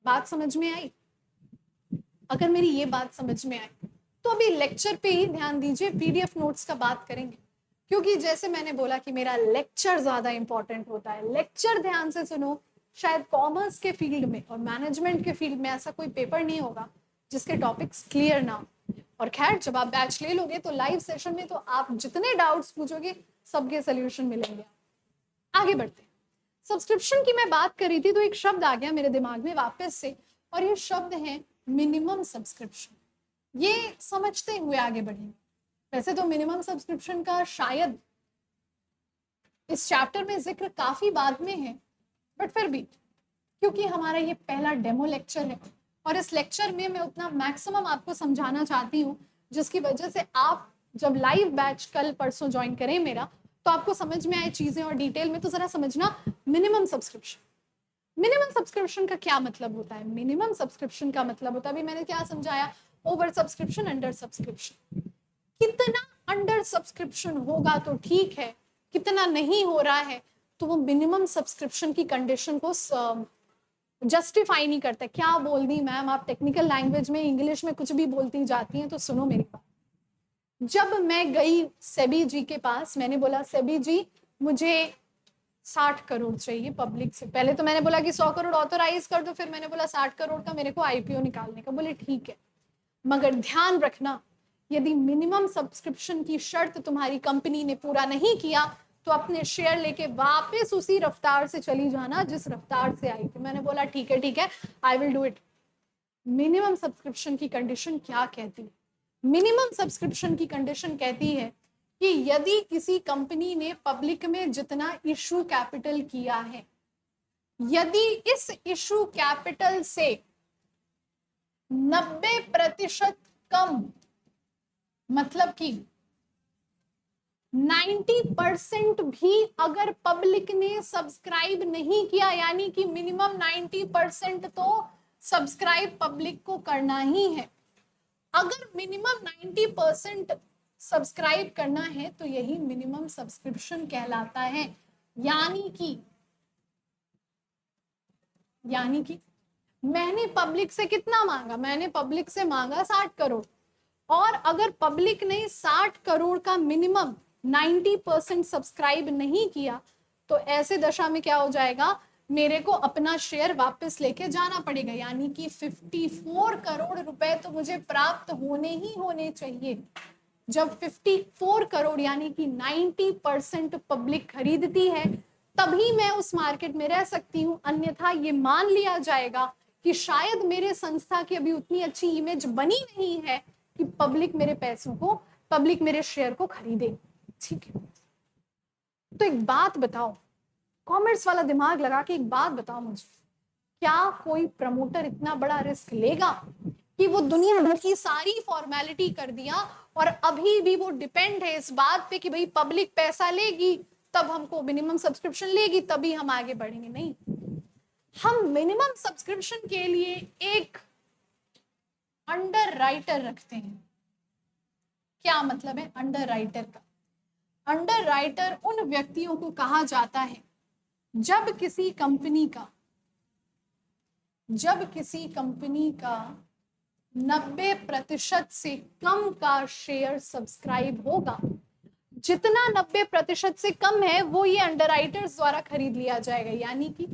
बात समझ में आई? अगर मेरी ये बात समझ में आई तो अभी लेक्चर पे ही ध्यान दीजिए, पीडीएफ नोट्स का बात करेंगे, क्योंकि जैसे मैंने बोला कि मेरा लेक्चर ज्यादा इंपॉर्टेंट होता है। लेक्चर ध्यान से सुनो। शायद कॉमर्स के फील्ड में और मैनेजमेंट के फील्ड में ऐसा कोई पेपर नहीं होगा जिसके टॉपिक्स क्लियर ना हो। और खैर जब आप बैच ले लोगे तो लाइव सेशन में तो आप जितने डाउट्स पूछोगे सबके सोल्यूशन मिलेंगे। आगे बढ़ते हैं। सब्सक्रिप्शन की मैं बात कर रही थी तो एक शब्द आ गया मेरे दिमाग में वापस से, और ये शब्द है मिनिमम सब्सक्रिप्शन। ये समझते हुए आगे बढ़ेंगे। वैसे तो मिनिमम सब्सक्रिप्शन का शायद इस चैप्टर में जिक्र काफी बाद में है, बट फिर भी क्योंकि हमारा ये पहला डेमो लेक्चर है और इस लेक्चर में मैं उतना मैक्सिमम आपको समझाना चाहती हूँ जिसकी वजह से आप जब लाइव बैच कल परसों ज्वाइन करें मेरा तो आपको समझ में आए चीजें और डिटेल में। तो जरा समझना मिनिमम सब्सक्रिप्शन, मिनिमम सब्सक्रिप्शन का क्या मतलब होता है। मिनिमम सब्सक्रिप्शन का मतलब होता है, अभी मैंने क्या समझाया, ओवर सब्सक्रिप्शन अंडर सब्सक्रिप्शन। कितना अंडर सब्सक्रिप्शन होगा तो ठीक है, कितना नहीं हो रहा है तो वो मिनिमम सब्सक्रिप्शन की कंडीशन को जस्टिफाई नहीं करता। क्या बोल दी मैम आप, टेक्निकल लैंग्वेज में इंग्लिश में कुछ भी बोलती जाती हैं, तो सुनो मेरी बात। जब मैं गई सेबी जी के पास, मैंने बोला सेबी जी मुझे 60 करोड़ चाहिए पब्लिक से। पहले तो मैंने बोला कि 100 करोड़ ऑथोराइज कर दो, फिर मैंने बोला 60 करोड़ का मेरे को आईपीओ निकालने का। बोले ठीक है, मगर ध्यान रखना यदि मिनिमम सब्सक्रिप्शन की शर्त तुम्हारी कंपनी ने पूरा नहीं किया तो अपने शेयर लेके वापस उसी रफ्तार से चली जाना जिस रफ्तार से आई थी। मैंने बोला ठीक है, I will do it. Minimum subscription की कंडीशन क्या कहती है? मिनिमम सब्सक्रिप्शन की कंडीशन कहती है कि यदि किसी कंपनी ने पब्लिक में जितना इशू कैपिटल किया है, यदि इस इशू कैपिटल से 90% कम, मतलब कि 90% भी अगर पब्लिक ने सब्सक्राइब नहीं किया, यानी कि मिनिमम 90% तो सब्सक्राइब पब्लिक को करना ही है। अगर मिनिमम 90% सब्सक्राइब करना है तो यही मिनिमम सब्सक्रिप्शन कहलाता है। यानी कि मैंने पब्लिक से कितना मांगा? मैंने पब्लिक से मांगा 60 करोड़, और अगर पब्लिक ने 60 करोड़ का मिनिमम 90% सब्सक्राइब नहीं किया तो ऐसे दशा में क्या हो जाएगा? मेरे को अपना शेयर वापस लेके जाना पड़ेगा। यानी कि 54 करोड़ रुपए तो मुझे प्राप्त होने ही होने चाहिए। जब 54 करोड़ यानी कि 90% पब्लिक खरीदती है तभी मैं उस मार्केट में रह सकती हूँ, अन्यथा ये मान लिया जाएगा कि शायद मेरे संस्था की अभी उतनी अच्छी इमेज बनी नहीं है कि पब्लिक मेरे पैसों को, पब्लिक मेरे शेयर को खरीदे। ठीक है, तो एक बात बताओ, कॉमर्स वाला दिमाग लगा के एक बात बताओ मुझे, क्या कोई प्रमोटर इतना बड़ा रिस्क लेगा कि वो दुनिया भर की सारी फॉर्मेलिटी कर दिया और अभी भी वो डिपेंड है इस बात पे कि भाई पब्लिक पैसा लेगी तब हमको मिनिमम सब्सक्रिप्शन लेगी तभी हम आगे बढ़ेंगे? नहीं, हम मिनिमम सब्सक्रिप्शन के लिए एक अंडर राइटर रखते हैं। क्या मतलब है अंडर राइटर का? अंडर राइटर उन व्यक्तियों को कहा जाता है जब किसी कंपनी का 90% से कम का शेयर सब्सक्राइब होगा। जितना 90% से कम है वो ये अंडरराइटर्स द्वारा खरीद लिया जाएगा। यानी कि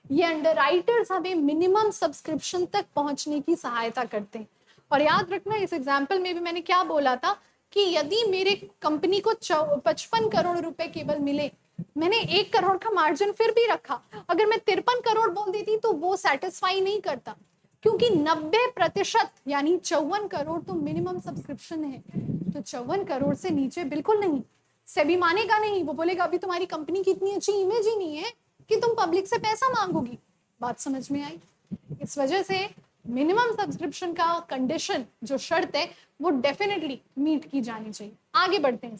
ये अंडरराइटर्स हमें मिनिमम सब्सक्रिप्शन तक पहुंचने की सहायता करते हैं। और याद रखना इस एग्जाम्पल में भी मैंने क्या बोला था कि यदि मेरे कंपनी को 55 करोड़ रुपए केवल मिले, मैंने 1 करोड़ का मार्जिन फिर भी रखा, अगर मैं 53 करोड़ बोल देती तो वो सेटिस्फाई नहीं करता, क्योंकि 90% यानी 54 करोड़ तो मिनिमम सब्सक्रिप्शन है। तो 54 करोड़ से नीचे बिल्कुल नहीं, सेबी मानेगा नहीं, वो बोलेगा अभी तुम्हारी कंपनी की इतनी अच्छी इमेज ही नहीं है कि तुम पब्लिक से पैसा मांगोगी। बात समझ में आई? इस वजह से मिनिमम सब्सक्रिप्शन का कंडीशन जो शर्त है वो डेफिनेटली मीट की जानी चाहिए। आगे बढ़ते हैं।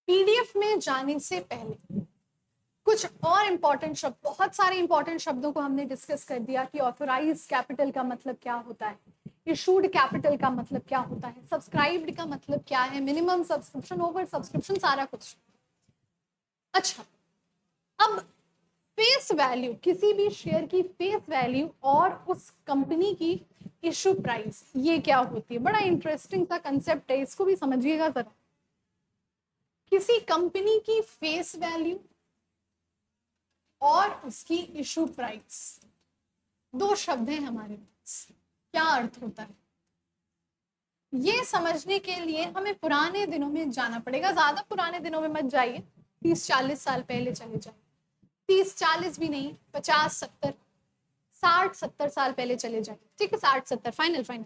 पीडीएफ में जाने से पहले कुछ और इंपॉर्टेंट शब्द, बहुत सारे इंपॉर्टेंट शब्दों को हमने डिस्कस कर दिया कि ऑथोराइज कैपिटल का मतलब क्या होता है, इशूड कैपिटल का मतलब क्या होता है, सब्सक्राइब्ड का मतलब क्या है, मिनिमम सब्सक्रिप्शन, ओवर सब्सक्रिप्शन, सारा कुछ। अच्छा, अब फेस वैल्यू, किसी भी शेयर की फेस वैल्यू और उस कंपनी की इशू प्राइस, ये क्या होती है? बड़ा इंटरेस्टिंग सा कंसेप्ट है, इसको भी समझिएगा जरा। किसी कंपनी की फेस वैल्यू और उसकी इशू प्राइस, दो शब्द हैं हमारे पास, क्या अर्थ होता है? ये समझने के लिए हमें पुराने दिनों में जाना पड़ेगा। ज्यादा पुराने दिनों में मत जाइए, 30-40 साल पहले चले जाइए, 30-40 भी नहीं, 50-70, 60-70 साल पहले चले जाइए। ठीक है, 60-70 फाइनल फाइनल।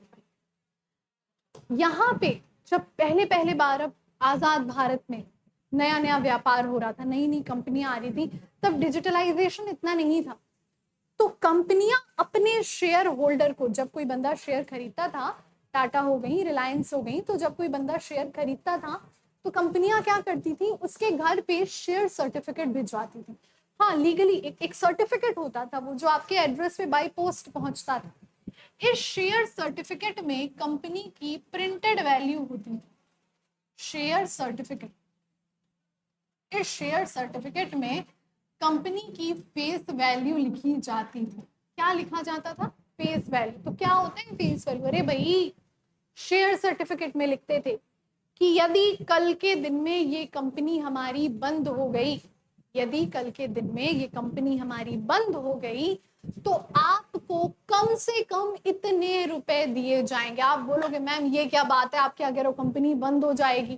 यहाँ पे जब पहले पहले बार आजाद भारत में नया नया व्यापार हो रहा था, नई नई कंपनियां आ रही थी, तब डिजिटलाइजेशन इतना नहीं था, तो कंपनियां अपने शेयर होल्डर को, जब कोई बंदा शेयर खरीदता था टाटा हो गई, रिलायंस हो गई, तो जब कोई बंदा शेयर खरीदता था तो कंपनियां क्या करती थी, उसके घर पे शेयर सर्टिफिकेट भिजवाती थी। हाँ, लीगली एक सर्टिफिकेट होता था वो, जो आपके एड्रेस पे बाय पोस्ट पहुंचता था। इस शेयर सर्टिफिकेट में कंपनी की प्रिंटेड वैल्यू होती थी। शेयर सर्टिफिकेट, इस शेयर सर्टिफिकेट में कंपनी की फेस वैल्यू लिखी जाती थी। क्या लिखा जाता था? Face value. तो क्या होता है फेस वैल्यू? अरे भाई, शेयर सर्टिफिकेट में लिखते थे कि यदि कल के दिन में ये कंपनी हमारी बंद हो गई, यदि कल के दिन में ये कंपनी हमारी बंद हो गई, तो आपको कम से कम इतने रुपए दिए जाएंगे। आप बोलोगे मैम ये क्या बात है, आप क्या कह रहे हो, कंपनी बंद हो जाएगी?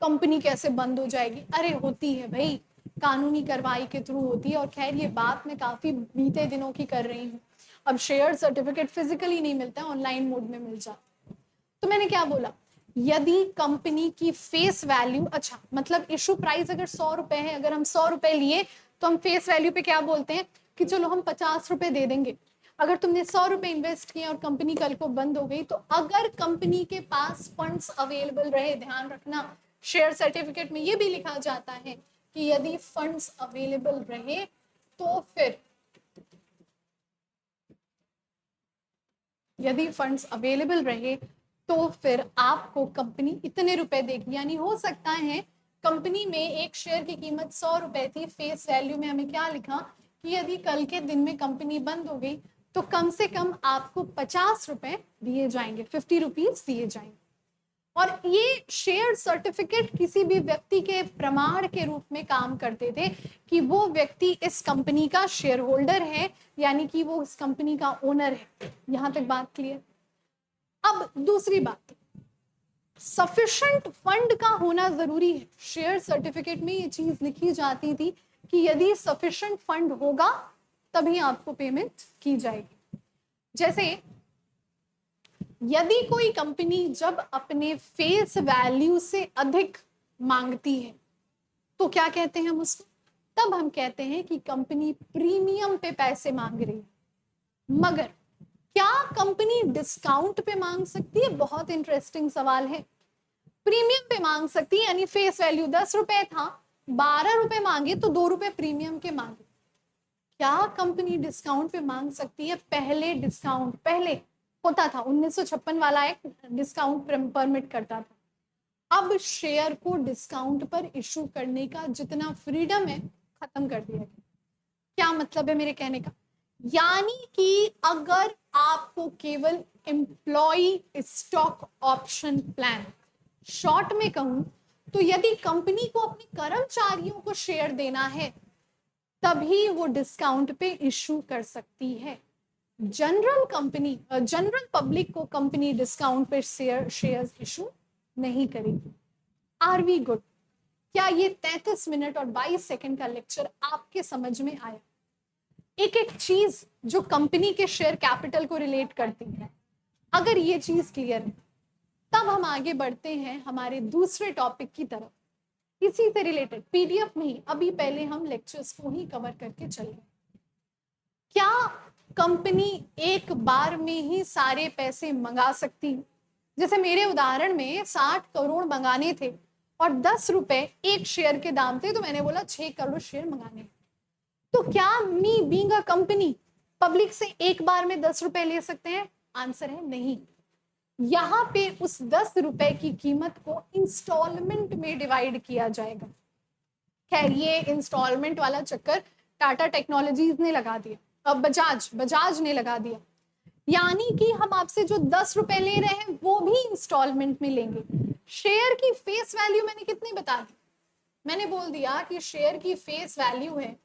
कंपनी कैसे बंद हो जाएगी? अरे होती है भाई, कानूनी कार्रवाई के थ्रू होती है। और खैर ये बात मैं काफी बीते दिनों की कर रही हूँ। अब शेयर सर्टिफिकेट फिजिकली नहीं मिलता है, ऑनलाइन मोड में मिल जाता। तो मैंने क्या बोला, यदि कंपनी की फेस वैल्यू, अच्छा मतलब इशू प्राइस अगर 100 रुपए है, अगर हम 100 रुपए लिए तो हम फेस वैल्यू पे क्या बोलते हैं कि चलो हम 50 रुपए दे देंगे। अगर तुमने 100 रुपए इन्वेस्ट किए और कंपनी कल को बंद हो गई, तो अगर कंपनी के पास फंड्स अवेलेबल रहे, ध्यान रखना शेयर सर्टिफिकेट में ये भी लिखा जाता है कि यदि फंड्स अवेलेबल रहे तो फिर, यदि फंड्स अवेलेबल रहे तो फिर आपको कंपनी इतने रुपए देगी। यानी हो सकता है कंपनी में एक शेयर की कीमत 100 रुपए थी, फेस वैल्यू में हमें क्या लिखा कि यदि कल के दिन में कंपनी बंद हो गई तो कम से कम आपको 50 रुपए दिए जाएंगे, 50 रुपीज दिए जाएंगे। और ये शेयर सर्टिफिकेट किसी भी व्यक्ति के प्रमाण के रूप में काम करते थे कि वो व्यक्ति इस कंपनी का शेयर होल्डर है, यानी कि वो इस कंपनी का ओनर है। यहां तक बात क्लियर? अब दूसरी बात, सफिशिएंट फंड का होना जरूरी है। शेयर सर्टिफिकेट में ये चीज लिखी जाती थी कि यदि सफिशिएंट फंड होगा तभी आपको पेमेंट की जाएगी। जैसे यदि कोई कंपनी जब अपने फेस वैल्यू से अधिक मांगती है तो क्या कहते हैं हम उसको? तब हम कहते हैं कि कंपनी प्रीमियम पे पैसे मांग रही है। मगर क्या कंपनी डिस्काउंट पे मांग सकती है? बहुत इंटरेस्टिंग सवाल है। प्रीमियम पे मांग सकती है, यानी फेस वैल्यू 10 रुपए था, 12 रुपए मांगे तो 2 रुपए प्रीमियम के मांगे। क्या कंपनी डिस्काउंट पे मांग सकती है? पहले डिस्काउंट, पहले होता था 1956 वाला एक डिस्काउंट परमिट करता था। अब शेयर को डिस्काउंट पर इशू करने का जितना फ्रीडम है खत्म कर दिया गया। क्या मतलब है मेरे कहने का? यानी कि अगर आपको केवल employ stock option plan, short में कहूं तो यदि कंपनी को अपने कर्मचारियों को शेयर देना है तभी वो डिस्काउंट पे इशू कर सकती है। जनरल कंपनी, जनरल पब्लिक को कंपनी डिस्काउंट पे शेयर्स इशू नहीं करेगी। Are we good? क्या ये 33 मिनट और 22 सेकंड का लेक्चर आपके समझ में आया? एक एक चीज जो कंपनी के शेयर कैपिटल को रिलेट करती है, अगर ये चीज क्लियर है तब हम आगे बढ़ते हैं हमारे दूसरे टॉपिक की तरफ, इसी से रिलेटेड पीडीएफ में ही। अभी पहले हम लेक्चर्स को ही कवर करके चले। क्या कंपनी एक बार में ही सारे पैसे मंगा सकती? जैसे मेरे उदाहरण में 60 करोड़ मंगाने थे और 10 रुपए एक शेयर के दाम थे, तो मैंने बोला 6 करोड़ शेयर मंगाने। तो क्या me being a company public से एक बार में 10 रुपए ले सकते हैं? आंसर है नहीं। यहाँ पे उस 10 रुपए की कीमत को इंस्टॉलमेंट में डिवाइड किया जाएगा। खैर ये इंस्टॉलमेंट वाला चक्कर टाटा टेक्नोलॉजीज ने लगा दिया, अब बजाज ने लगा दिया। यानी कि हम आपसे जो 10 रुपए ले रहे हैं वो भी इंस्टॉलमेंट में लेंगे। शेयर की फेस वैल्यू मैंने कितनी बता दी? मैंने बोल दिया कि शेयर की फेस वैल्यू है,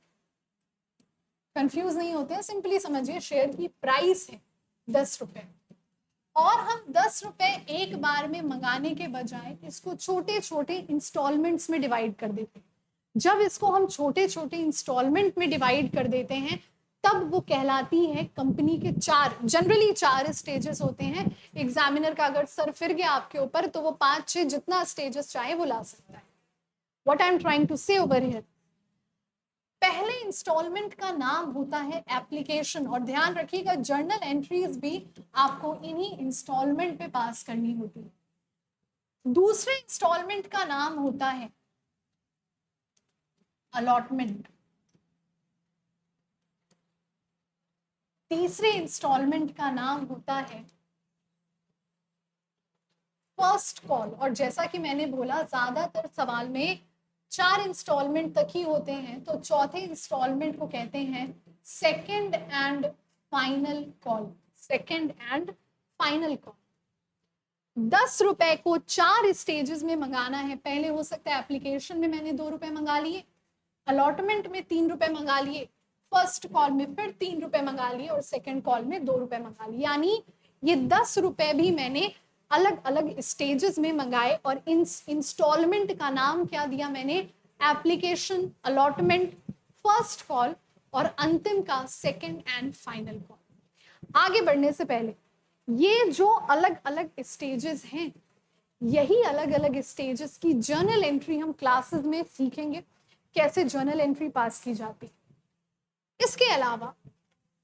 कंफ्यूज नहीं होते हैं, सिंपली समझिए शेयर की प्राइस है 10 रुपए, और हम 10 रुपए एक बार में मंगाने के बजाय इसको छोटे छोटे इंस्टॉलमेंट्स में डिवाइड कर देते हैं। जब इसको हम छोटे छोटे इंस्टॉलमेंट में डिवाइड कर देते हैं तब वो कहलाती है कंपनी के जनरली 4 स्टेजेस होते हैं। एग्जामिनर का अगर सर फिर गया आपके ऊपर तो वो 5-6 जितना स्टेजेस चाहे वो ला सकता है। What I am trying to say over here, पहले इंस्टॉलमेंट का नाम होता है एप्लीकेशन, और ध्यान रखिएगा जर्नल एंट्रीज भी आपको इन्हीं इंस्टॉलमेंट पे पास करनी होती है। दूसरे इंस्टॉलमेंट का नाम होता है अलॉटमेंट। तीसरे इंस्टॉलमेंट का नाम होता है फर्स्ट कॉल। और जैसा कि मैंने बोला ज्यादातर सवाल में 4 इंस्टॉलमेंट तक ही होते हैं, तो चौथे इंस्टॉलमेंट को कहते हैं second and final call. Second and final call. 10 रुपए को 4 स्टेजेस में मंगाना है। पहले हो सकता है एप्लीकेशन में मैंने 2 रुपए मंगा लिए, अलॉटमेंट में 3 रुपए मंगा लिए, फर्स्ट कॉल में फिर 3 रुपए मंगा लिए, और सेकंड कॉल में 2 रुपए मंगा लिए। यानी ये 10 रुपए भी मैंने अलग अलग स्टेजेस में मंगाए। और इंस्टॉलमेंट का नाम क्या दिया मैंने? एप्लीकेशन, अलॉटमेंट, फर्स्ट कॉल, और अंतिम का सेकंड एंड फाइनल कॉल। आगे बढ़ने से पहले ये जो अलग अलग स्टेजेस हैं, यही अलग अलग स्टेजेस की जर्नल एंट्री हम क्लासेस में सीखेंगे, कैसे जर्नल एंट्री पास की जाती है। इसके अलावा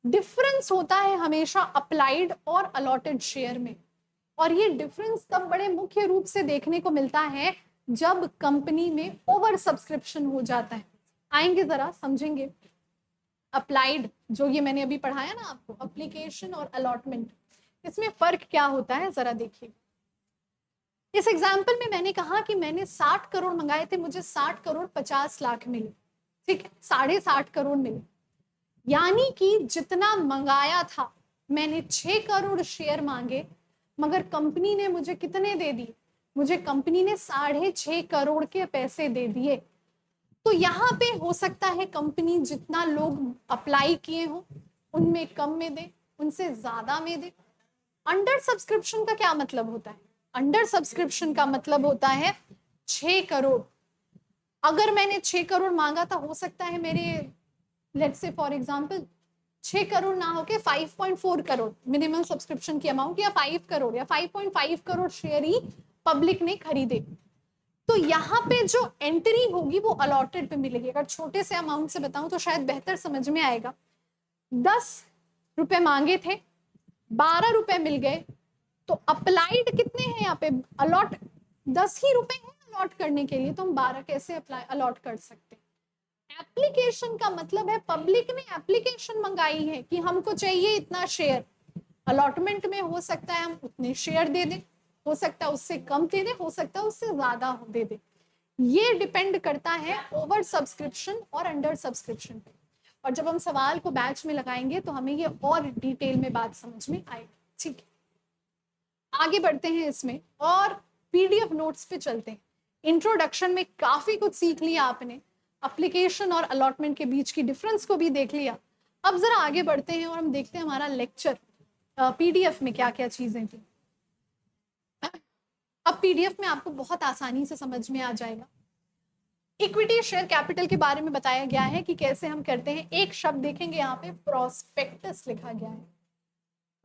डिफरेंस होता है हमेशा अप्लाइड और अलॉटेड शेयर में, और ये डिफरेंस तब बड़े मुख्य रूप से देखने को मिलता है जब कंपनी में ओवर सब्सक्रिप्शन हो जाता है। आएंगे जरा समझेंगे। अप्लाइड जो ये मैंने अभी पढ़ाया ना आपको, एप्लीकेशन और अलॉटमेंट, इसमें फर्क क्या होता है जरा देखिए। इस एग्जाम्पल में मैंने कहा कि मैंने 60 करोड़ मंगाए थे, मुझे 60 करोड़ 50 लाख मिले, ठीक है, 60.5 करोड़ मिले। यानी कि जितना मंगाया था, मैंने 6 करोड़ शेयर मांगे, मगर कंपनी ने मुझे कितने दे दिए? मुझे कंपनी ने 6.5 करोड़ के पैसे दे दिए। तो यहाँ पे हो सकता है कंपनी जितना लोग अप्लाई किए हो उनमें कम में दे, उनसे ज्यादा में दे। अंडर सब्सक्रिप्शन का क्या मतलब होता है? अंडर सब्सक्रिप्शन का मतलब होता है 6 करोड़। अगर मैंने 6 करोड़ मांगा था, हो सकता है मेरे let's say for example 6 crore ना होके 5.4 करोड़ मिनिमम सब्सक्रिप्शन की अमाउंट, या 5 करोड़ या 5.5 करोड़ शेयर ही पब्लिक ने खरीदे। तो यहाँ पे जो एंट्री होगी वो अलॉटेड पे मिलेगी। अगर छोटे से अमाउंट से बताऊं तो शायद बेहतर समझ में आएगा। 10 रुपए मांगे थे, 12 रुपए मिल गए, तो अप्लाइड कितने हैं यहाँ पे? अलॉट 10 ही रुपए हैं अलॉट करने के लिए, तो हम 12 कैसे अप्लाई अलॉट कर सकते हैं? एप्लीकेशन का मतलब है पब्लिक ने एप्लीकेशन मंगाई है कि हमको चाहिए इतना शेयर। अलॉटमेंट में हो सकता है हम उतने शेयर दे दें, हो सकता है उससे कम दे दे, हो सकता है उससे ज्यादा दे दे। ये डिपेंड करता है ओवर सब्सक्रिप्शन और अंडर सब्सक्रिप्शन पे। और जब हम सवाल को बैच में लगाएंगे तो हमें ये और डिटेल में बात समझ में आएगी। ठीक है, आगे बढ़ते हैं इसमें और पीडीएफ नोट्स पे चलते हैं। इंट्रोडक्शन में काफी कुछ सीख लिया आपने, एप्लीकेशन और अलॉटमेंट के बीच की डिफरेंस को भी देख लिया। अब जरा आगे बढ़ते हैं और हम देखते हैं हमारा लेक्चर पीडीएफ में क्या क्या चीजें थी। अब पीडीएफ में आपको बहुत आसानी से समझ में आ जाएगा। इक्विटी शेयर कैपिटल के बारे में बताया गया है कि कैसे हम करते हैं। एक शब्द देखेंगे यहाँ पे, प्रोस्पेक्टस लिखा गया है।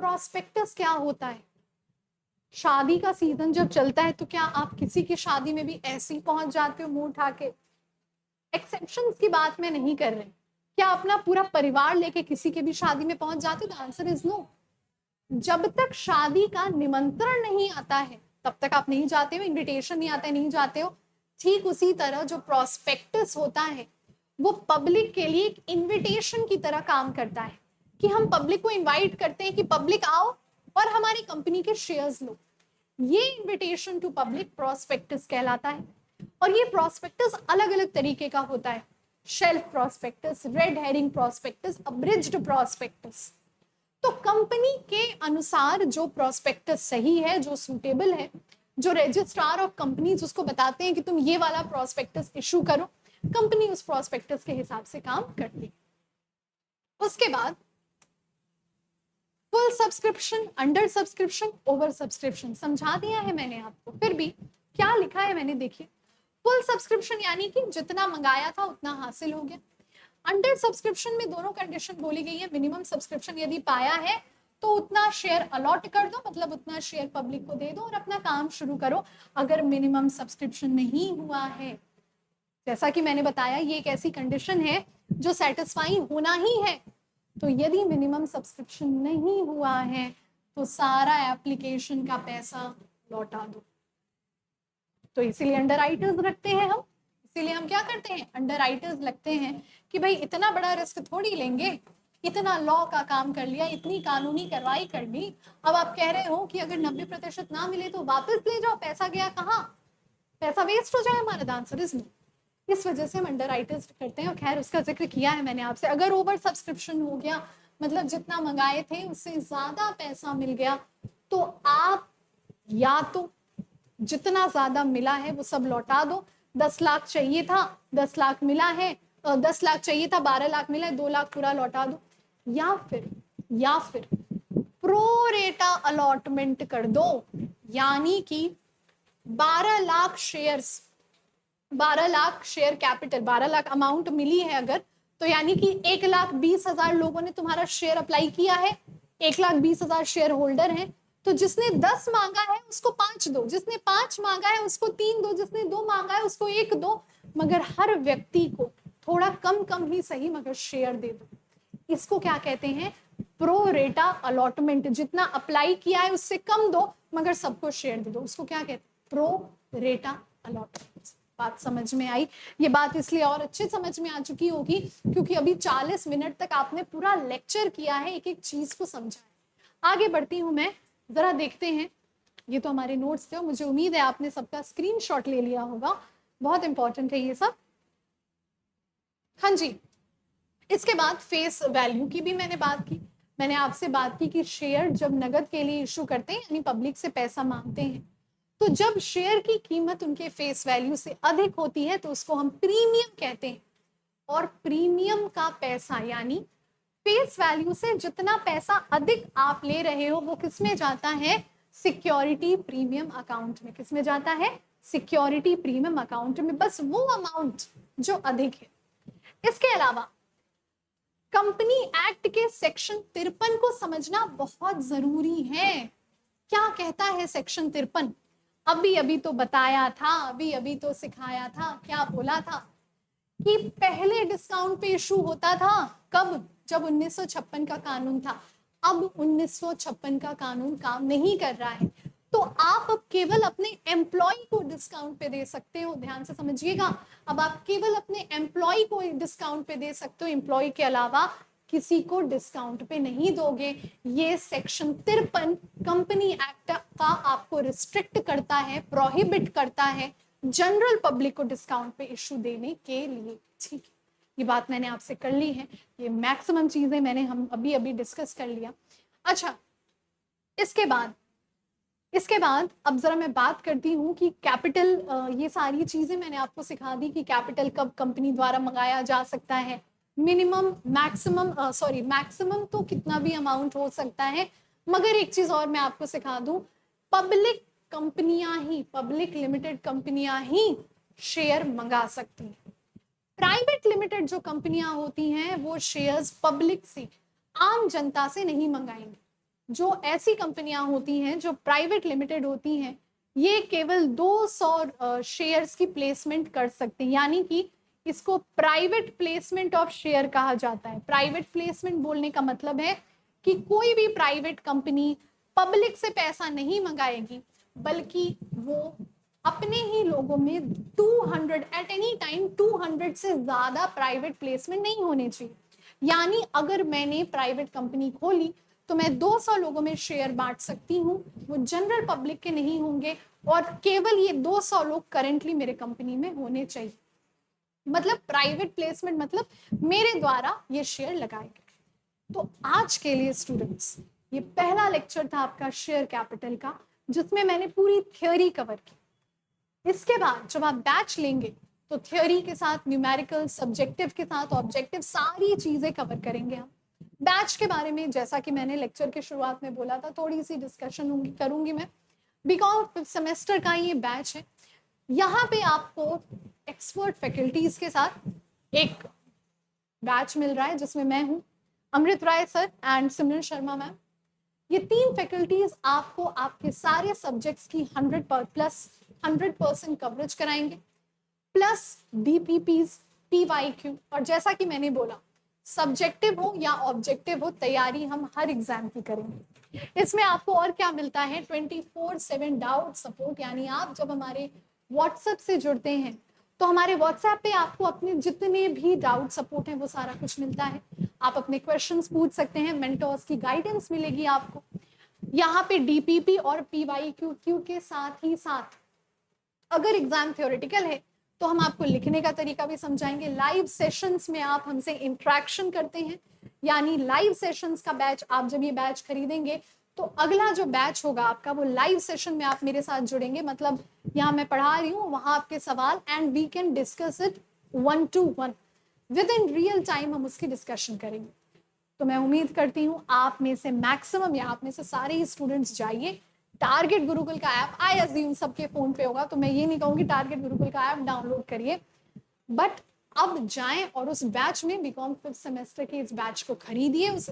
प्रोस्पेक्टस क्या होता है? शादी का सीजन जब चलता है तो क्या आप किसी की शादी में भी ऐसे ही पहुंच जाते हो मुंह उठा के? एक्सेप्शंस की बात मैं नहीं कर रही। क्या अपना पूरा परिवार लेके किसी के भी शादी में पहुंच जाते हो? The answer is no. जब तक शादी का निमंत्रण नहीं आता है तब तक आप नहीं जाते हो, इनविटेशन नहीं आता है, नहीं जाते हो। ठीक उसी तरह जो प्रोस्पेक्टस होता है वो पब्लिक के लिए एक इनविटेशन की तरह काम करता है कि हम पब्लिक को इनवाइट करते हैं कि पब्लिक आओ और हमारी कंपनी के शेयर्स लो। ये इनविटेशन टू पब्लिक प्रोस्पेक्टस कहलाता है। और ये प्रोस्पेक्टस अलग अलग तरीके का होता है। Shelf prospectus, red herring prospectus, abridged prospectus. तो कंपनी के अनुसार जो प्रोस्पेक्टस सही है, जो सूटेबल है, जो रजिस्ट्रार ऑफ कंपनीज उसको बताते हैं कि तुम ये वाला प्रोस्पेक्टस इशू करो, कंपनी उस प्रोस्पेक्टस के हिसाब से काम करती है। उसके बाद full subscription, under subscription, over subscription समझा दिया है मैंने आपको। फिर भी क्या लिखा है मैंने, देखिए। फुल सब्सक्रिप्शन यानी कि जितना मंगाया था उतना हासिल हो गया। अंडर सब्सक्रिप्शन में दोनों कंडीशन बोली गई है। मिनिमम सब्सक्रिप्शन यदि पाया है तो उतना शेयर अलॉट कर दो, मतलब उतना शेयर पब्लिक को दे दो और अपना काम शुरू करो। अगर मिनिमम सब्सक्रिप्शन नहीं हुआ है जैसा कि मैंने बताया ये एक ऐसी कंडीशन है जो सेटिस्फाई होना ही है। तो यदि मिनिमम सब्सक्रिप्शन नहीं हुआ है तो सारा एप्लीकेशन का पैसा लौटा दो। तो इसीलिए अंडर राइटर्स रखते हैं हम, इसीलिए हम क्या करते हैं, अंडर राइटर्स लगते हैं कि भाई इतना बड़ा रिस्क थोड़ी लेंगे, इतना लॉ का काम कर लिया, इतनी कानूनी कार्रवाई कर ली, अब आप कह रहे हो कि अगर 90% ना मिले तो वापस ले जाओ, पैसा गया कहाँ, पैसा वेस्ट हो जाए हमारा। The answer is no. इस वजह से हम अंडर राइटर्स करते हैं। और खैर उसका जिक्र किया है मैंने आपसे, अगर ओवर सब्सक्रिप्शन हो गया, मतलब जितना मंगाए थे उससे ज्यादा पैसा मिल गया, तो आप या तो जितना ज्यादा मिला है वो सब लौटा दो। 10 लाख चाहिए था, 10 लाख मिला है, 10 लाख चाहिए था, 12 लाख मिला है, 2 लाख पूरा लौटा दो। या फिर प्रो रेटा अलॉटमेंट कर दो, यानी कि 12 lakh shares, 12 lakh share capital, 12 lakh amount मिली है अगर, तो यानी कि 1,20,000 लोगों ने तुम्हारा शेयर अप्लाई किया है, 1,20,000 शेयर होल्डर हैं, तो जिसने 10 मांगा है उसको 5 दो, जिसने 5 मांगा है उसको 3 दो, जिसने 2 मांगा है उसको 1 दो, मगर हर व्यक्ति को थोड़ा कम कम ही सही मगर शेयर दे दो। इसको क्या कहते हैं, प्रो रेटा अलॉटमेंट। जितना अप्लाई किया है उससे कम दो मगर सबको शेयर दे दो, उसको क्या कहते हैं, प्रो रेटा अलॉटमेंट। बात समझ में आई? ये बात इसलिए और अच्छे समझ में आ चुकी होगी क्योंकि अभी 40 मिनट तक आपने पूरा लेक्चर किया है, एक एक चीज को समझा है। आगे बढ़ती हूं मैं, जरा देखते हैं, ये तो हमारे नोट्स थे और मुझे उम्मीद है आपने सबका स्क्रीनशॉट ले लिया होगा, बहुत इंपॉर्टेंट है ये सब। हाँ जी, इसके बाद फेस वैल्यू की भी मैंने बात की। मैंने आपसे बात की कि शेयर जब नगद के लिए इशू करते हैं यानी पब्लिक से पैसा मांगते हैं, तो जब शेयर की कीमत उनके फेस वैल्यू से अधिक होती है तो उसको हम प्रीमियम कहते हैं। और प्रीमियम का पैसा यानी फेस वैल्यू से जितना पैसा अधिक आप ले रहे हो वो किसमें जाता है, सिक्योरिटी प्रीमियम अकाउंट में। किसमें जाता है, सिक्योरिटी प्रीमियम अकाउंट में, बस वो अमाउंट जो अधिक है। इसके अलावा कंपनी एक्ट के सेक्शन 53 को समझना बहुत जरूरी है। क्या कहता है सेक्शन 53? अभी अभी तो बताया था, अभी अभी तो सिखाया था, क्या बोला था कि पहले डिस्काउंट पे इशू होता था, कब, जब 1956 का कानून था। अब 1956 का कानून काम नहीं कर रहा है, तो आप अब केवल अपने एम्प्लॉय को डिस्काउंट पे दे सकते हो। ध्यान से समझिएगा, अब आप केवल अपने एम्प्लॉय को डिस्काउंट पे दे सकते हो, एम्प्लॉय के अलावा किसी को डिस्काउंट पे नहीं दोगे। ये सेक्शन 53 कंपनी एक्ट का आपको रिस्ट्रिक्ट करता है, प्रोहिबिट करता है जनरल पब्लिक को डिस्काउंट पे इशू देने के लिए। ठीक है, ये बात मैंने आपसे कर ली है, ये मैक्सिमम चीजें मैंने हम अभी अभी डिस्कस कर लिया। अच्छा, इसके बाद अब जरा मैं बात करती हूँ कि कैपिटल, ये सारी चीजें मैंने आपको सिखा दी कि कैपिटल कब कंपनी द्वारा मंगाया जा सकता है, मिनिमम, मैक्सिमम, सॉरी मैक्सिमम तो कितना भी अमाउंट हो सकता है, मगर एक चीज और मैं आपको सिखा दूं, पब्लिक कंपनियां ही, पब्लिक लिमिटेड कंपनियां ही शेयर मंगा सकती हैं। प्राइवेट लिमिटेड जो कंपनियां होती हैं वो शेयर्स पब्लिक से, आम जनता से नहीं मंगाएंगे। जो ऐसी कंपनियां होती हैं जो प्राइवेट लिमिटेड होती हैं, ये केवल 200 शेयर्स की प्लेसमेंट कर सकते हैं, यानी कि इसको प्राइवेट प्लेसमेंट ऑफ शेयर कहा जाता है। प्राइवेट प्लेसमेंट बोलने का मतलब है कि कोई भी प्राइवेट कंपनी पब्लिक से पैसा नहीं मंगाएगी, बल्कि वो अपने ही लोगों में 200 एट एनी टाइम 200 से ज्यादा प्राइवेट प्लेसमेंट नहीं होने चाहिए। यानी अगर मैंने प्राइवेट कंपनी खोली तो मैं 200 लोगों में शेयर बांट सकती हूँ, वो जनरल पब्लिक के नहीं होंगे, और केवल ये 200 लोग करेंटली मेरे कंपनी में होने चाहिए। मतलब प्राइवेट प्लेसमेंट मतलब मेरे द्वारा ये शेयर लगाए गए। तो आज के लिए स्टूडेंट्स, ये पहला लेक्चर था आपका शेयर कैपिटल का, जिसमें मैंने पूरी थ्योरी कवर की। इसके बाद जब आप बैच लेंगे तो थ्योरी के साथ न्यूमेरिकल, सब्जेक्टिव के साथ ऑब्जेक्टिव, सारी चीजें कवर करेंगे हम। बैच के बारे में जैसा कि मैंने लेक्चर के शुरुआत में बोला था, थोड़ी सी डिस्कशन करूंगी मैं। बीकॉम 5th सेमेस्टर का ये बैच है। यहाँ पे आपको एक्सपर्ट फैकल्टीज के साथ एक बैच मिल रहा है जिसमें मैं हूँ, Amrit Rai sir and Simran Sharma ma'am. ये 3 फैकल्टीज आपको आपके सारे सब्जेक्ट्स की 100% कवरेज कराएंगे। Plus DPPs, PYQ। और जैसा कि मैंने बोला, सब्जेक्टिव हो या ऑब्जेक्टिव हो, तैयारी हम हर एग्जाम की करेंगे। इसमें आपको और क्या मिलता है, 24/7 डाउट सपोर्ट, यानी आप जब हमारे व्हाट्सएप से जुड़ते हैं तो हमारे व्हाट्सएप पे आपको अपने जितने भी डाउट सपोर्ट हैं वो सारा कुछ मिलता है। आप अपने क्वेश्चंस पूछ सकते हैं, मेंटर्स की गाइडेंस मिलेगी आपको। यहाँ पे DPP और PYQ के साथ ही साथ अगर एग्जाम थ्योरेटिकल है तो हम आपको लिखने का तरीका भी समझाएंगे। लाइव सेशंस में आप हमसे इंटरेक्शन करते हैं, यानी लाइव सेशंस का बैच, आप जब ये बैच खरीदेंगे तो अगला जो बैच होगा आपका वो लाइव सेशन में आप मेरे साथ जुड़ेंगे। मतलब यहाँ मैं पढ़ा रही हूँ, वहां आपके सवाल, and we can discuss it 1 to 1 with in real time, हम उसकी डिस्कशन करेंगे। तो मैं उम्मीद करती हूँ आप में से मैक्सिमम या आप में से सारे ही स्टूडेंट्स जाइए। टारगेट गुरुकुल का ऐप आई अज्यूम सबके फोन पे होगा, तो मैं ये नहीं कहूँगी टारगेट गुरुकुल का ऐप डाउनलोड करिए, बट अब जाएं और उस बैच में, बीकॉम 5th सेमेस्टर के इस बैच को खरीदिए। उस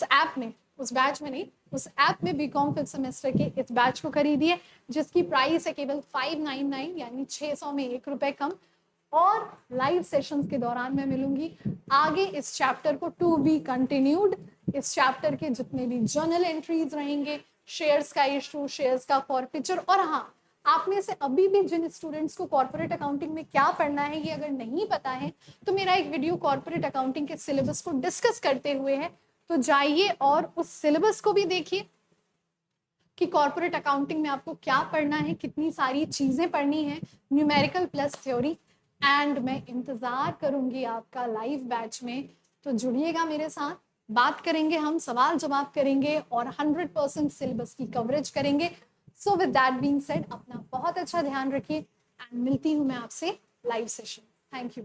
ऐप में, उस बैच में नहीं, उस ऐप में बीकॉम 5th सेमेस्टर के इस बैच को खरीदिए, जिसकी प्राइस है केवल 599, यानी 600 में 1 रुपए कम। और लाइव सेशंस के दौरान मैं मिलूंगी आगे इस चैप्टर को टू बी कंटिन्यूड। इस चैप्टर के जितने भी जर्नल एंट्रीज रहेंगे, शेयर्स का इशू, शेयर्स का फॉरफीचर, और हाँ, आप में से अभी भी जिन स्टूडेंट्स को कॉर्पोरेट अकाउंटिंग में क्या पढ़ना है ये अगर नहीं पता है, तो मेरा एक वीडियो कॉर्पोरेट अकाउंटिंग के सिलेबस को डिस्कस करते हुए है, तो जाइए और उस सिलेबस को भी देखिए कि कॉर्पोरेट अकाउंटिंग में आपको क्या पढ़ना है, कितनी सारी चीजें पढ़नी है, न्यूमेरिकल प्लस थ्योरी। एंड मैं इंतजार करूंगी आपका लाइव बैच में, तो जुड़िएगा मेरे साथ, बात करेंगे, हम सवाल जवाब करेंगे और 100% सिलेबस की कवरेज करेंगे। So with that being said, अपना बहुत अच्छा ध्यान रखिए एंड मिलती हूँ मैं आपसे लाइव सेशन। Thank you.